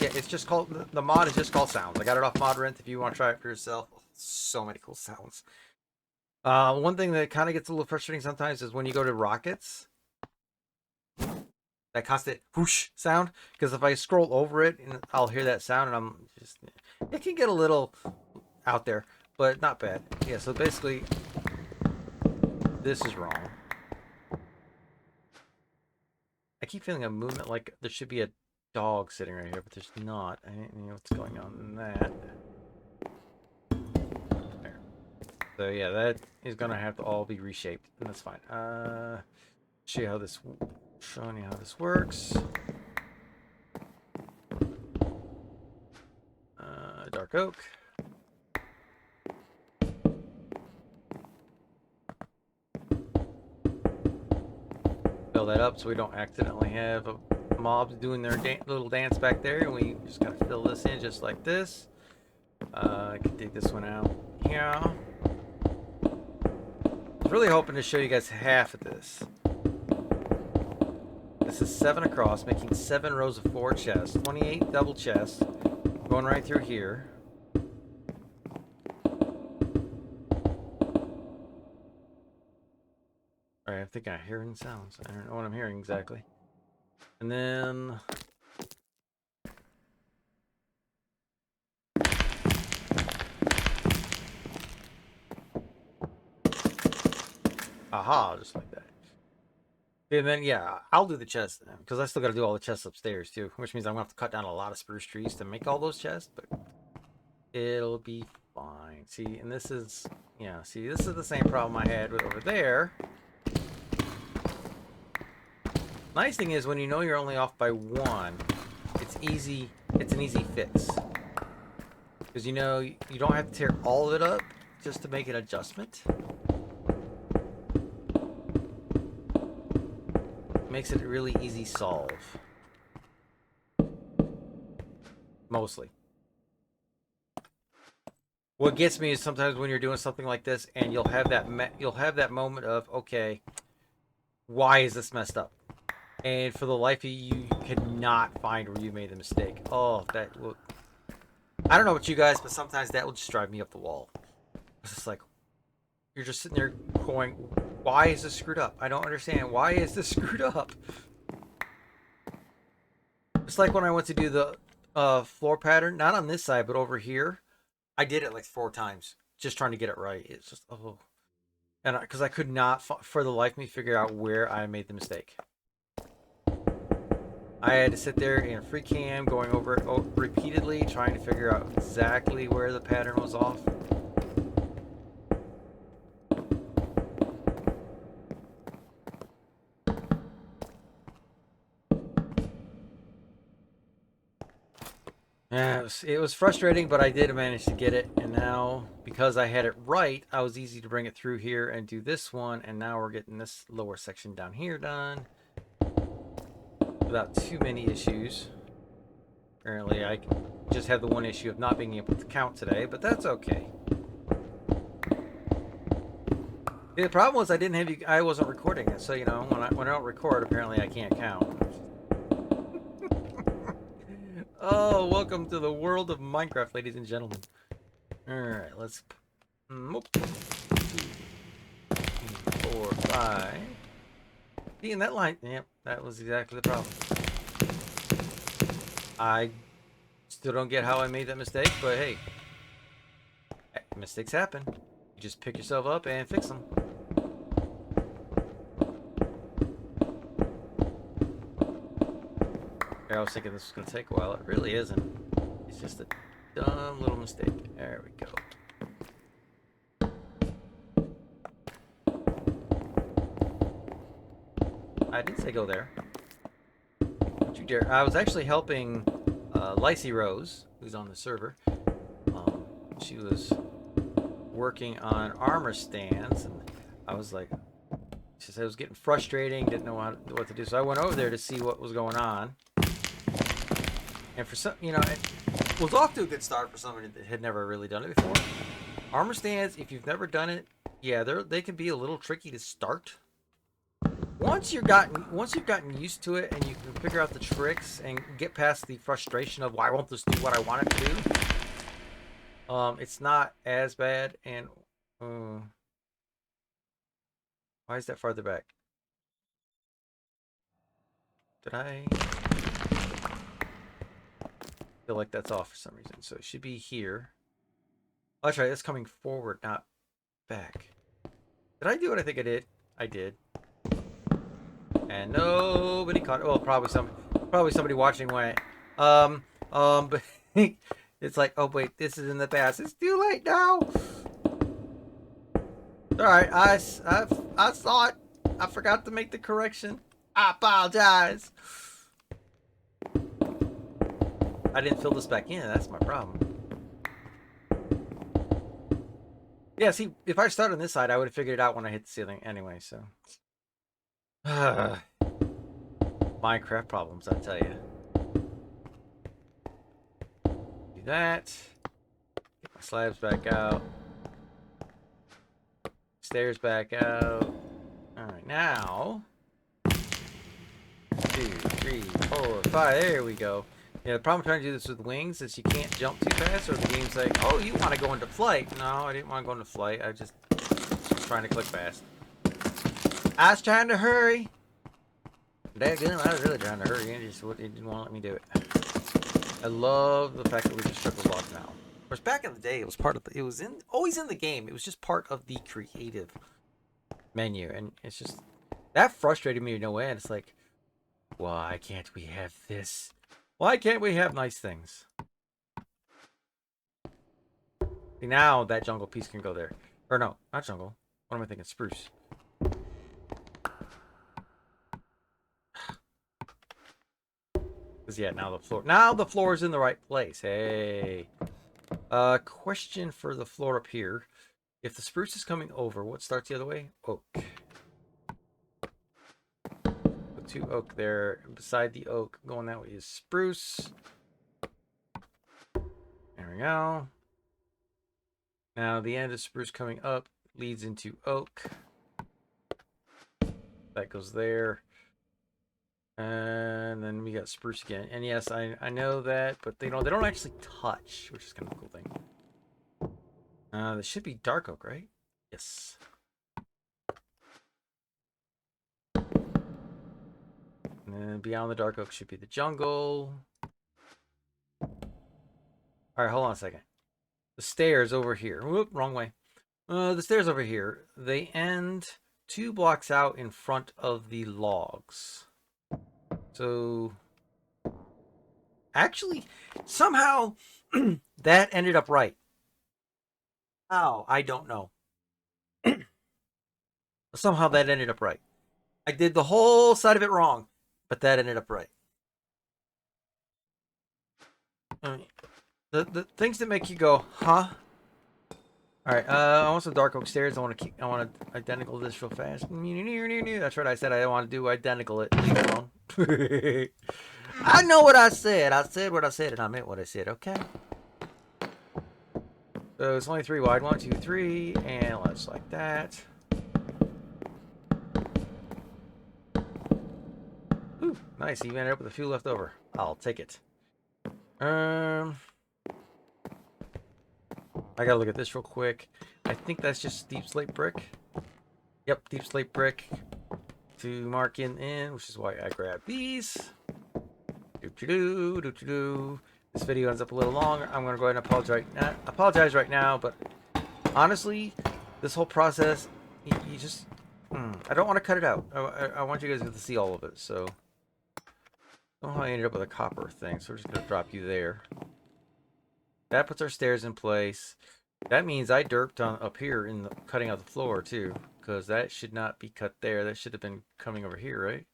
A: yeah, it's just called, the mod is just called Sounds. I got it off ModRent if you want to try it for yourself. So many cool sounds. One thing that kind of gets a little frustrating sometimes is when you go to rockets, that constant whoosh sound, because if I scroll over it, and I'll hear that sound, and I'm just, it can get a little out there, but not bad. Yeah, so basically, this is wrong. I keep feeling a movement like there should be a dog sitting right here, but there's not. I don't know what's going on in that. There. So yeah, that is gonna have to all be reshaped, and that's fine. Show you how this, showing you how this works. Dark oak. Fill that up so we don't accidentally have mobs doing their little dance back there, and we just gotta fill this in just like this. I can dig this one out here. I was really hoping to show you guys half of this. This is 7 across, making 7 rows of 4 chests, 28 double chests, going right through here. Alright, I think I'm hearing sounds. I don't know what I'm hearing exactly. And then... aha, just like that. And then, yeah, I'll do the chest then, because I still got to do all the chests upstairs too, which means I'm going to have to cut down a lot of spruce trees to make all those chests, but it'll be fine. See, and this is, yeah, see, this is the same problem I had with over there. Nice thing is when you know you're only off by 1, it's easy, it's an easy fix. Because you know, you don't have to tear all of it up just to make an adjustment. Makes it a really easy solve. Mostly. What gets me is sometimes when you're doing something like this and you'll have that moment of, okay, why is this messed up? And for the life of you, you cannot find where you made the mistake. Oh, that will... I don't know about you guys, but sometimes that will just drive me up the wall. It's just like, you're just sitting there going, why is this screwed up? I don't understand. Why is this screwed up? It's like when I went to do the floor pattern, not on this side, but over here. I did it like 4 times, just trying to get it right. It's just, oh. And because I could not, for the life of me, figure out where I made the mistake. I had to sit there in free cam, going over it repeatedly, trying to figure out exactly where the pattern was off. Yeah, it was frustrating, but I did manage to get it. And now, because I had it right, I was easy to bring it through here and do this one. And now we're getting this lower section down here done without too many issues. Apparently, I just have the one issue of not being able to count today, but that's okay. The problem was I didn't have you. I wasn't recording it, so you know when I don't record, apparently I can't count. Oh, welcome to the world of Minecraft, ladies and gentlemen. Alright, let's... 2, 3, 4, 5. See, in that line... Yep, that was exactly the problem. I still don't get how I made that mistake, but hey, mistakes happen. You just pick yourself up and fix them. I was thinking this was going to take a while. It really isn't. It's just a dumb little mistake. There we go. I didn't say go there. Don't you dare. I was actually helping Lacey Rose, who's on the server. She was working on armor stands, and I was like, she said it was getting frustrating, didn't know what to do. So I went over there to see what was going on. And for some, you know, it was off to a good start for somebody that had never really done it before. Armor stands, if you've never done it, yeah, they can be a little tricky to start. Once you've gotten used to it and you can figure out the tricks and get past the frustration of why won't this do what I want it to do, it's not as bad. And why is that farther back? Did I feel like that's off for some reason? So it should be here. Oh, that's right. That's coming forward, not back. Did I do what I think I did? I did. And nobody caught it. Well, probably somebody watching went, but it's like, oh wait, this is in the past. It's too late now. All right, I saw it. I forgot to make the correction. I apologize. I didn't fill this back in. That's my problem. Yeah, see, if I started on this side, I would have figured it out when I hit the ceiling anyway, so. Minecraft problems, I tell you. Do that. Get my slabs back out. Stairs back out. Alright, now. 2, 3, 4, 5. There we go. Yeah, the problem trying to do this with wings is you can't jump too fast, or the game's like, oh, you want to go into flight. No, I didn't want to go into flight. I just was trying to click fast. I was trying to hurry. Daggone, I was really trying to hurry. It didn't want to let me do it. I love the fact that we just triple block now. Of course, back in the day, it was part of the, it was always in the game. It was just part of the creative menu, and it's just that frustrated me to no end. It's like, why can't we have this? Why can't we have nice things? See, now that jungle piece can go there. Or no, not jungle. What am I thinking? Spruce. Because yeah, now the floor is in the right place. Hey. Question for the floor up here. If the spruce is coming over, what starts the other way? Oak. Put 2 oak there. Beside the oak, going that way is spruce. There we go. Now the end of spruce coming up leads into oak. That goes there. And then we got spruce again. And yes, I know that, but they don't actually touch, which is kind of a cool thing. This should be dark oak, right? Yes. And then beyond the dark oak should be the jungle. Alright, hold on a second. The stairs over here. Whoop, wrong way. The stairs over here, they end 2 blocks out in front of the logs. So, actually, somehow that ended up right. How? I don't know. Somehow that ended up right. I did the whole side of it wrong, but that ended up right. The things that make you go, huh? All right. I want some dark oak stairs. I want to identical this real fast. That's what I said. I want to do identical it. Leave it alone. I know what I said. I said what I said, and I meant what I said. Okay. So it's only 3 wide. 1, 2, 3, and let's like that. Ooh, nice. Even ended up with a few left over. I'll take it. I gotta look at this real quick. I think that's just deep slate brick. Yep, deep slate brick to mark in, which is why I grabbed these. This video ends up a little longer. I'm gonna go ahead and apologize right now, but honestly, this whole process, you just, I don't want to cut it out. I want you guys to get to see all of it. So, I don't know how I ended up with a copper thing. So we're just gonna drop you there. That puts our stairs in place. That means I derped on up here in the cutting out the floor too, because that should not be cut there. That should have been coming over here, right?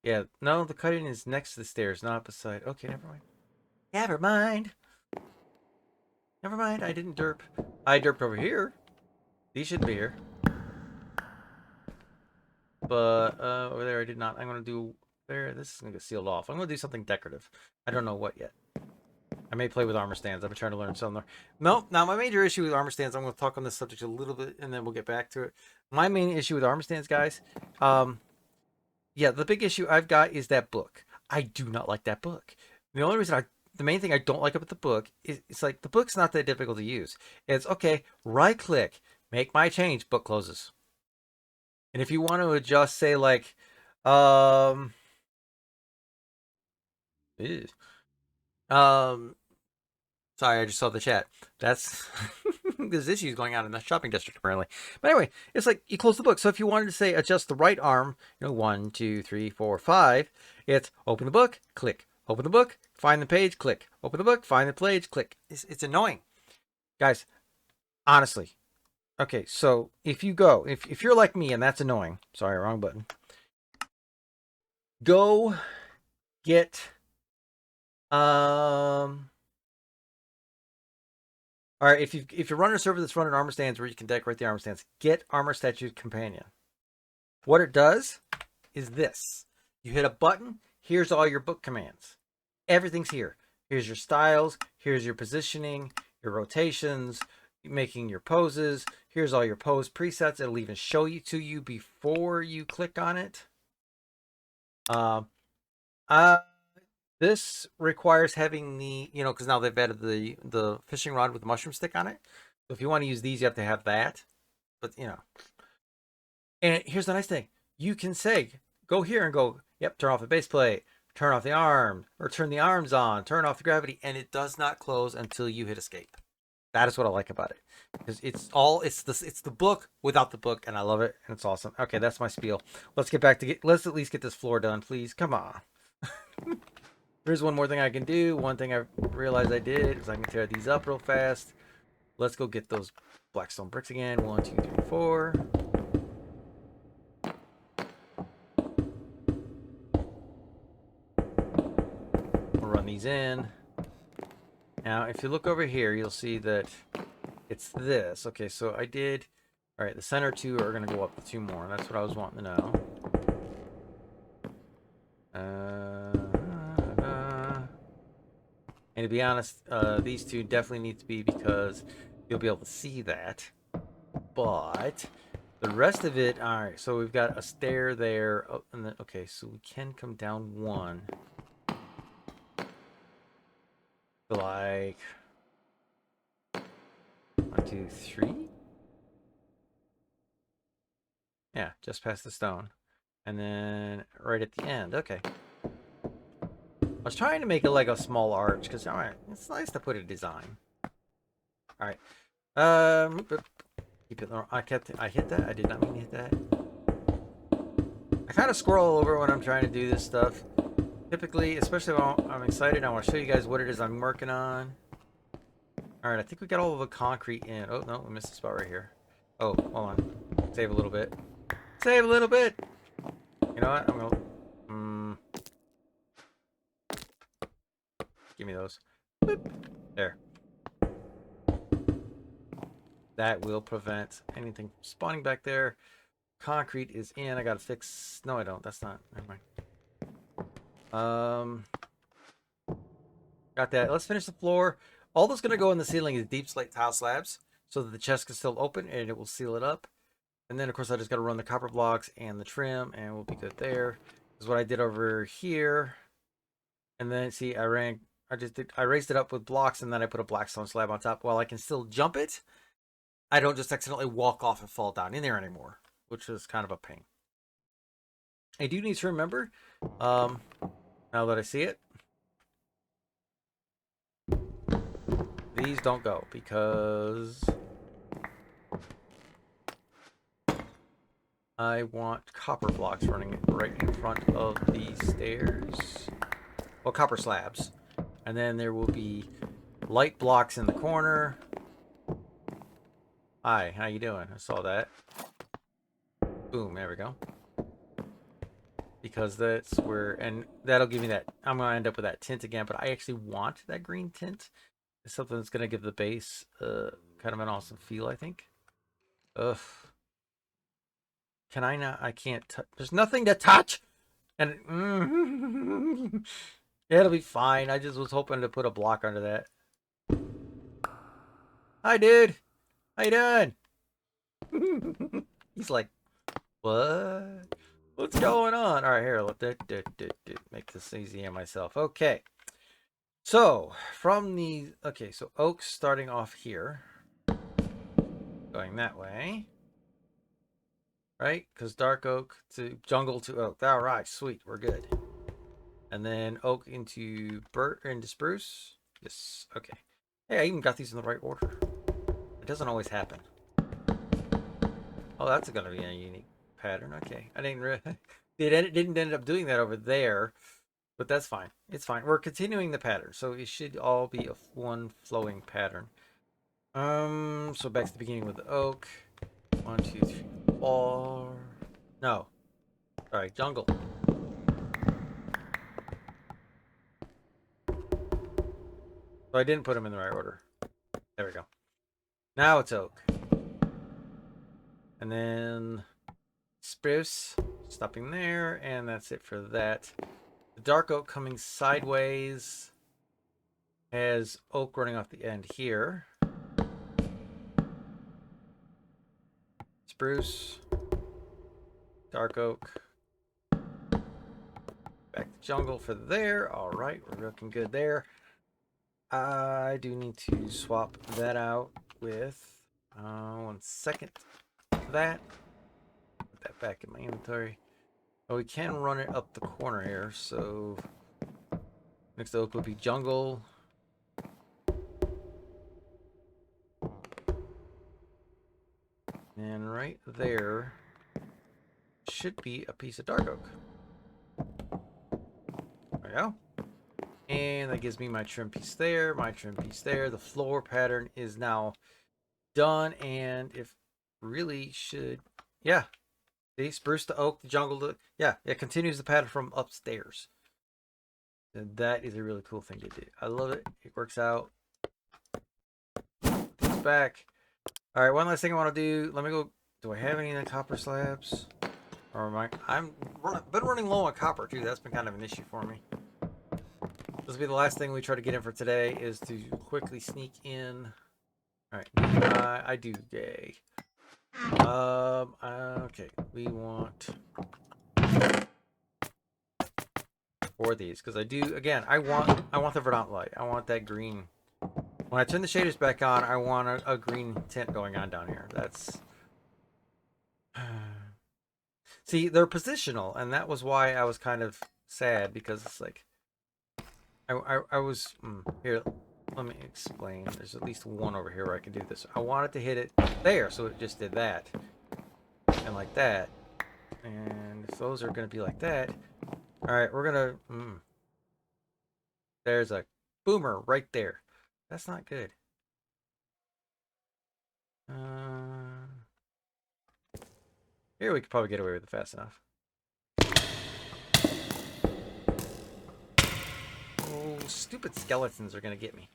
A: Yeah, no, the cutting is next to the stairs, not beside. Okay, never mind. Never mind. Never mind. I didn't derp. I derped over here. These should be here. But over there I did not. I'm gonna do there. This is gonna get sealed off. I'm gonna do something decorative. I don't know what yet. I may play with armor stands. I've been trying to learn something. No, now my major issue with armor stands, I'm going to talk on this subject a little bit, and then we'll get back to it. My main issue with armor stands, guys, yeah, the big issue I've got is that book. I do not like that book. The main thing I don't like about the book is it's like the book's not that difficult to use. It's okay, right click, make my change, book closes. And if you want to adjust, say like, ew. Sorry, I just saw the chat. That's there's issues going on in the shopping district apparently. But anyway, it's like you close the book. So if you wanted to say adjust the right arm, 1, 2, 3, 4, 5, it's open the book, click. Open the book, find the page, click. Open the book, find the page, click. It's annoying, guys. Honestly. Okay, so if you go, if you're like me and that's annoying, sorry, wrong button. Go get all right, if you're running a server that's running armor stands where you can decorate the armor stands, get Armor Statue Companion. What it does is this. You hit a button, here's all your book commands. Everything's here. Here's your styles, here's your positioning, your rotations, making your poses. Here's all your pose presets. It'll even show you to you before you click on it. This requires having the, because now they've added the fishing rod with the mushroom stick on it. So if you want to use these, you have to have that. But, And here's the nice thing. You can say, go here and go, yep, turn off the base plate, turn off the arm, or turn the arms on, turn off the gravity, and it does not close until you hit escape. That is what I like about it. Because it's the book without the book, and I love it, and it's awesome. Okay, that's my spiel. Let's let's at least get this floor done, please. Come on. Here's one more thing I can do. One thing I realized I did is I can tear these up real fast. Let's go get those blackstone bricks again. 1, 2, 3, 4. We'll run these in. Now, if you look over here, you'll see that it's this. Okay, so I did... All right, the center two are going to go up to 2 more. That's what I was wanting to know. And to be honest, these two definitely need to be because you'll be able to see that. But the rest of it, all right, so we've got a stair there. Oh, and then, okay, so we can come down 1. Like 1, 2, 3. Yeah, just past the stone. And then right at the end. Okay. I was trying to make it like a small arch because, all right, it's nice to put a design. All right. Keep it. I hit that. I did not mean to hit that. I kind of scroll over when I'm trying to do this stuff. Typically, especially when I'm excited, I want to show you guys what it is I'm working on. All right, I think we got all of the concrete in. Oh no, we missed a spot right here. Oh, hold on. Save a little bit. Save a little bit. You know what? I'm gonna. Give me those. Boop. There. That will prevent anything spawning back there. Concrete is in. I gotta fix. No, I don't. That's not. Never mind. Got that. Let's finish the floor. All that's gonna go in the ceiling is deep slate tile slabs, so that the chest can still open and it will seal it up. And then of course I just gotta run the copper blocks and the trim, and we'll be good there. This is what I did over here. And then see, I raised it up with blocks, and then I put a blackstone slab on top. While I can still jump it, I don't just accidentally walk off and fall down in there anymore, which is kind of a pain. I do need to remember, now that I see it, Please don't go, because I want copper blocks running right in front of the stairs. Well, copper slabs. And then there will be light blocks in the corner. Hi, how you doing? I saw that. Boom, there we go. Because that's where, and that'll give me that, I'm going to end up with that tint again, but I actually want that green tint. It's something that's going to give the base kind of an awesome feel, I think. Ugh. Can I not? I can't touch. There's nothing to touch! And yeah, it'll be fine. I just was hoping to put a block under that. Hi, dude. How you doing? He's like, what? What's going on? All right, here. Let make this easy on myself. Okay. So from the so oaks starting off here, going that way, right? Because dark oak to jungle to oak. All right, sweet. We're good. And then oak into spruce. Yes. Okay. Hey, I even got these in the right order. It doesn't always happen. Oh, that's gonna be a unique pattern. Okay, I didn't really. It didn't end up doing that over there, but that's fine. It's fine. We're continuing the pattern, so it should all be one flowing pattern. So back to the beginning with the oak. 1, 2, 3, 4. No. All right, jungle. So I didn't put them in the right order. There we go. Now it's oak. And then spruce, stopping there, and that's it for that. The dark oak coming sideways has oak running off the end here. Spruce, dark oak, back to jungle for there. All right, we're looking good there. I do need to swap that out with 1 second. That. Put that back in my inventory. Oh, we can run it up the corner here, so next oak would be jungle. And right there should be a piece of dark oak. There we go. And that gives me my trim piece there, my trim piece there. The floor pattern is now done, and if really should, yeah. See, spruce to oak, the jungle to, yeah, it continues the pattern from upstairs. And that is a really cool thing to do. I love it. It works out. Things back. All right, one last thing I want to do. Let me go. Do I have any of the copper slabs? Or am been running low on copper too. That's been kind of an issue for me. This will be the last thing we try to get in for today, is to quickly sneak in. All right, I do gay. Okay, we want 4 of these, because I do, again, I want the verdant light. I want that green. When I turn the shaders back on, I want a green tint going on down here. That's see, they're positional, and that was why I was kind of sad, because it's like I was here. Let me explain. There's at least one over here where I can do this. I wanted to hit it there, so it just did that. And like that. And if those are going to be like that. Alright, we're going to... There's a boomer right there. That's not good. Here we could probably get away with it fast enough. Oh, stupid skeletons are going to get me.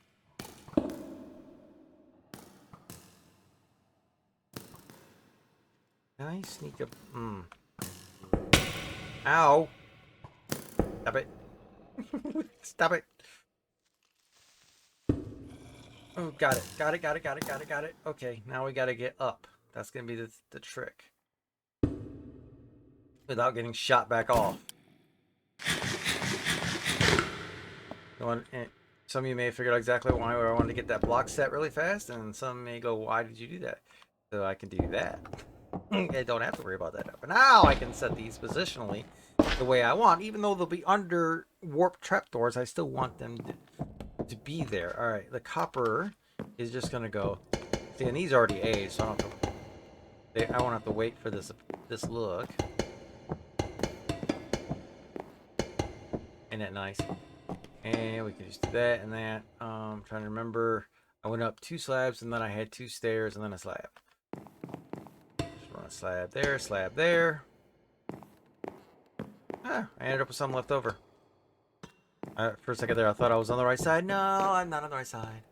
A: Can I sneak up? Ow! Stop it. Stop it. Oh, got it. Got it, got it, got it, got it, got it. Okay, now we gotta get up. That's gonna be the trick. Without getting shot back off. Some of you may have figured out exactly why I wanted to get that block set really fast, and some may go, why did you do that? So I can do that. I don't have to worry about that. But now I can set these positionally the way I want. Even though they'll be under warp trapdoors, I still want them to be there. All right, the copper is just gonna go. See, and these already aged, so I won't have to wait for this look. Ain't that nice? And we can just do that and that. I'm trying to remember. I went up 2 slabs, and then I had 2 stairs, and then a slab. Just run a slab there, slab there. Ah, I ended up with some left over. For a second there, I thought I was on the right side. No, I'm not on the right side.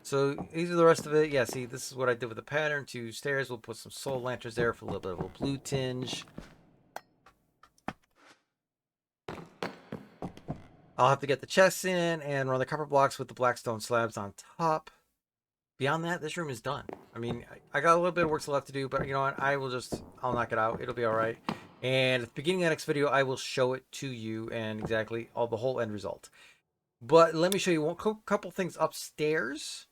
A: So these are the rest of it. Yeah, see, this is what I did with the pattern. 2 stairs. We'll put some soul lanterns there for a little bit of a blue tinge. I'll have to get the chests in and run the copper blocks with the black stone slabs on top. Beyond that, this room is done. I mean, I got a little bit of work left to do, but you know what? I'll knock it out. It'll be all right. And at the beginning of the next video, I will show it to you and exactly the whole end result. But let me show you a couple things upstairs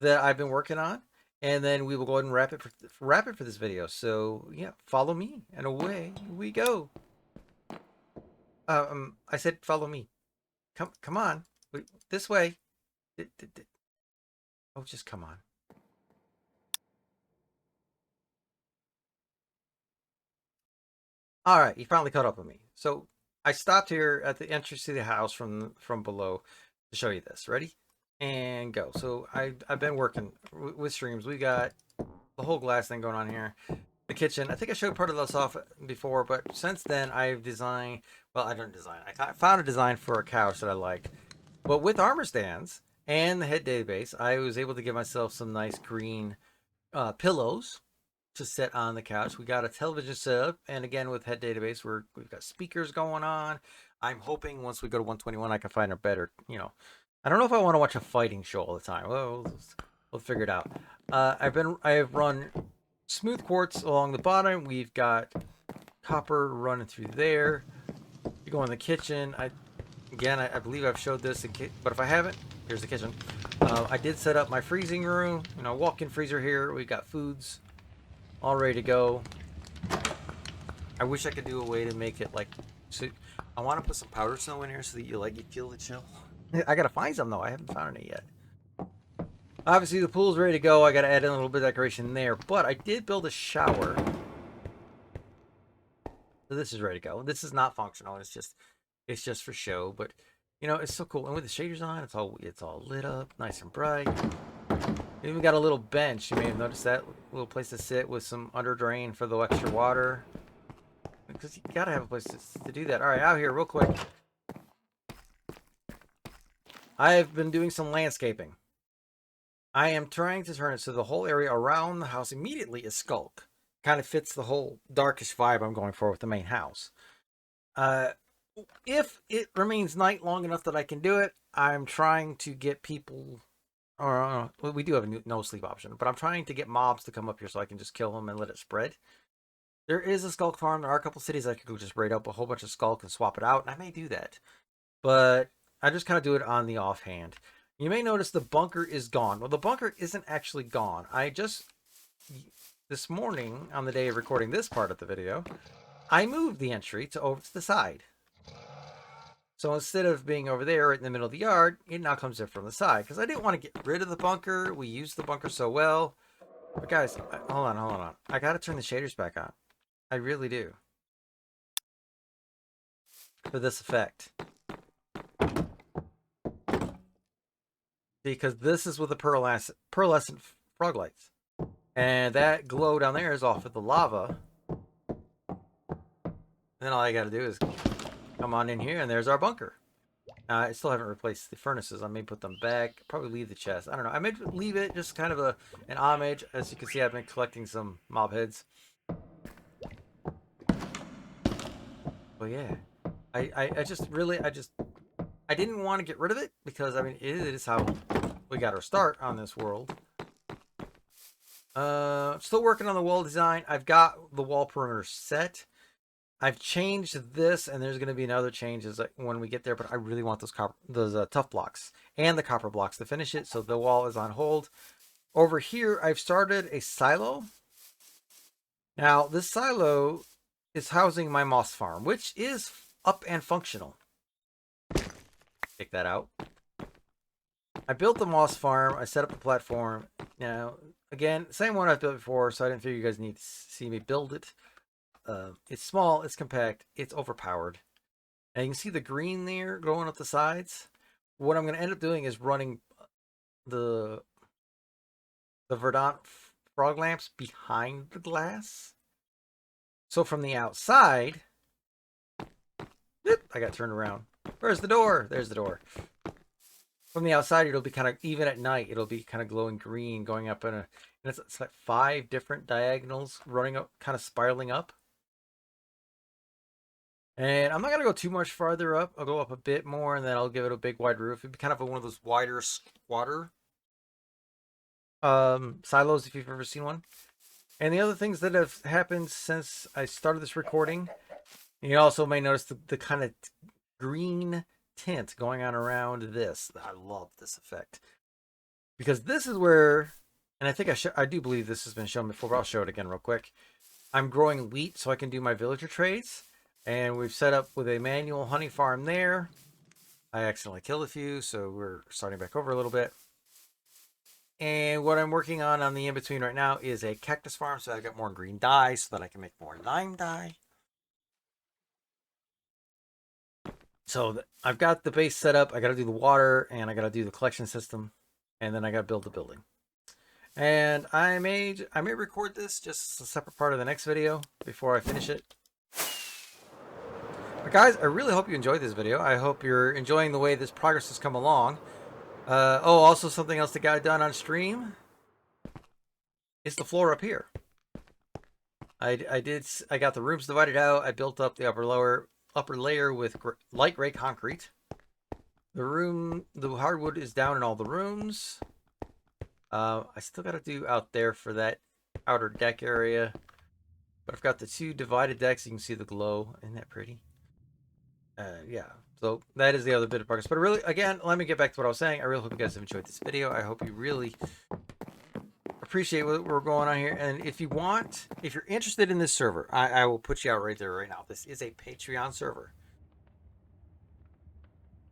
A: that I've been working on, and then we will go ahead and wrap it for this video. So yeah, follow me, and away we go. I said follow me. Come on, this way. Oh, just come on. All right, you finally caught up with me. So I stopped here at the entrance to the house from below to show you this. Ready? And go. So I've been working with streams. We got the whole glass thing going on here. The kitchen. I think I showed part of this off before, but since then I've designed. Well, I didn't design. I found a design for a couch that I liked, but with armor stands and the head database, I was able to give myself some nice green pillows to sit on the couch. We got a television set up, and again with head database, we've got speakers going on. I'm hoping once we go to 121, I can find a better, I don't know if I want to watch a fighting show all the time. Well, we'll figure it out. I have run smooth quartz along the bottom. We've got copper running through there. You go in the kitchen. I believe I've showed this, but if I haven't, here's the kitchen. I did set up my freezing room. Walk-in freezer here. We've got foods all ready to go. I wish I could do a way to make it like. So I want to put some powder snow in here so that you feel the chill. I gotta find some though. I haven't found any yet. Obviously the pool's ready to go. I gotta add in a little bit of decoration there, but I did build a shower. So this is ready to go. This is not functional. It's just for show, but it's so cool. And with the shaders on, it's all lit up, nice and bright. Even got a little bench. You may have noticed that little place to sit with some under drain for the extra water. Because you gotta have a place to do that. All right, out here real quick. I have been doing some landscaping. I am trying to turn it so the whole area around the house immediately is skulk. Kind of fits the whole darkish vibe I'm going for with the main house. If it remains night long enough that I can do it, I'm trying to get people, or we do have a no sleep option, but I'm trying to get mobs to come up here so I can just kill them and let it spread. There is a skulk farm. There are a couple cities I could go just raid up a whole bunch of skulk and swap it out, and I may do that. But I just kind of do it on the offhand. You may notice the bunker is gone. Well, the bunker isn't actually gone. This morning, on the day of recording this part of the video, I moved the entry over to the side. So instead of being over there right in the middle of the yard, it now comes in from the side. Because I didn't want to get rid of the bunker. We used the bunker so well. But guys, hold on. I got to turn the shaders back on. I really do. For this effect. Because this is with the pearlescent frog lights. And that glow down there is off of the lava. Then all I got to do is come on in here, and there's our bunker. I still haven't replaced the furnaces. I may put them back. Probably leave the chest. I don't know. I may leave it just kind of an homage. As you can see, I've been collecting some mob heads. But yeah, I didn't want to get rid of it because I mean it is how we got our start on this world. Still working on the wall design. I've got the wall perimeter set. I've changed this, and there's going to be another changes when we get there. But I really want those tough blocks and the copper blocks to finish it. So the wall is on hold. Over here, I've started a silo. Now this silo is housing my moss farm, which is up and functional. Take that out. I built the moss farm. I set up the platform. Now, again, same one I've built before, so I didn't figure you guys need to see me build it. It's small, it's compact, it's overpowered. And you can see the green there going up the sides. What I'm going to end up doing is running the Verdant frog lamps behind the glass. So from the outside, I got turned around. Where's the door? There's the door. From the outside, it'll be kind of, even at night, it'll be kind of glowing green going up and it's like 5 different diagonals running up, kind of spiraling up. And I'm not going to go too much farther up. I'll go up a bit more and then I'll give it a big wide roof. It'd be kind of one of those wider squatter silos if you've ever seen one. And the other things that have happened since I started this recording, you also may notice the kind of green tint going on around this. I love this effect because this is where, and I think I do believe this has been shown before, but I'll show it again real quick. I'm growing wheat so I can do my villager trades, and we've set up with a manual honey farm there. I accidentally killed a few, so we're starting back over a little bit. And what I'm working on the in-between right now is a cactus farm, so I've got more green dye so that I can make more lime dye. So I've got the base set up. I got to do the water, and I got to do the collection system, and then I got to build the building. And I may record this just as a separate part of the next video before I finish it. But guys, I really hope you enjoyed this video. I hope you're enjoying the way this progress has come along. Oh, also something else that got done on stream is the floor up here. I got the rooms divided out. I built up the upper layer with light gray concrete. The hardwood is down in all the rooms. I still got to do out there for that outer deck area, but I've got the 2 divided decks. You can see the glow. Isn't that pretty? Yeah, so that is the other bit of progress. But really, again, let me get back to what I was saying. I really hope you guys have enjoyed this video. I hope you really appreciate what we're going on here. And if you're interested in this server, I will put you out right there right now. This is a Patreon server.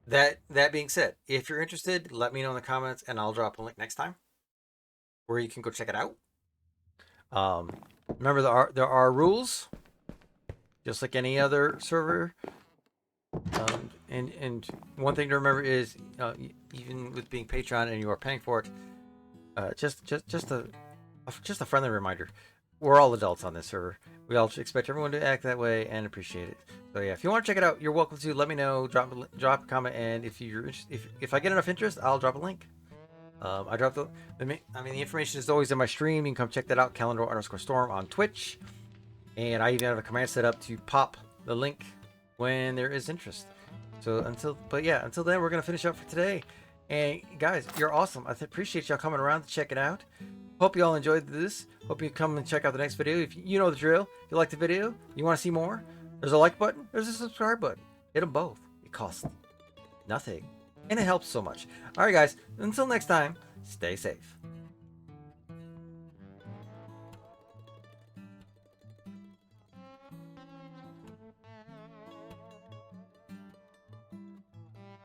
A: That being said, if you're interested, let me know in the comments and I'll drop a link next time where you can go check it out. Remember, there are rules, just like any other server. And one thing to remember is, even with being Patreon and you are paying for it, just a friendly reminder: we're all adults on this server. We all expect everyone to act that way and appreciate it. So yeah, if you want to check it out, you're welcome to. Let me know. Drop a comment, and if I get enough interest, I'll drop a link. I dropped the information is always in my stream. You can come check that out. Calendar_storm on Twitch, and I even have a command set up to pop the link when there is interest. So until then, we're gonna finish up for today. And guys, you're awesome. I appreciate y'all coming around to check it out. Hope you all enjoyed this. Hope you come and check out the next video. If you know the drill, if you like the video, you want to see more, there's a like button, there's a subscribe button. Hit them both. It costs nothing, and it helps so much. All right, guys. Until next time, stay safe.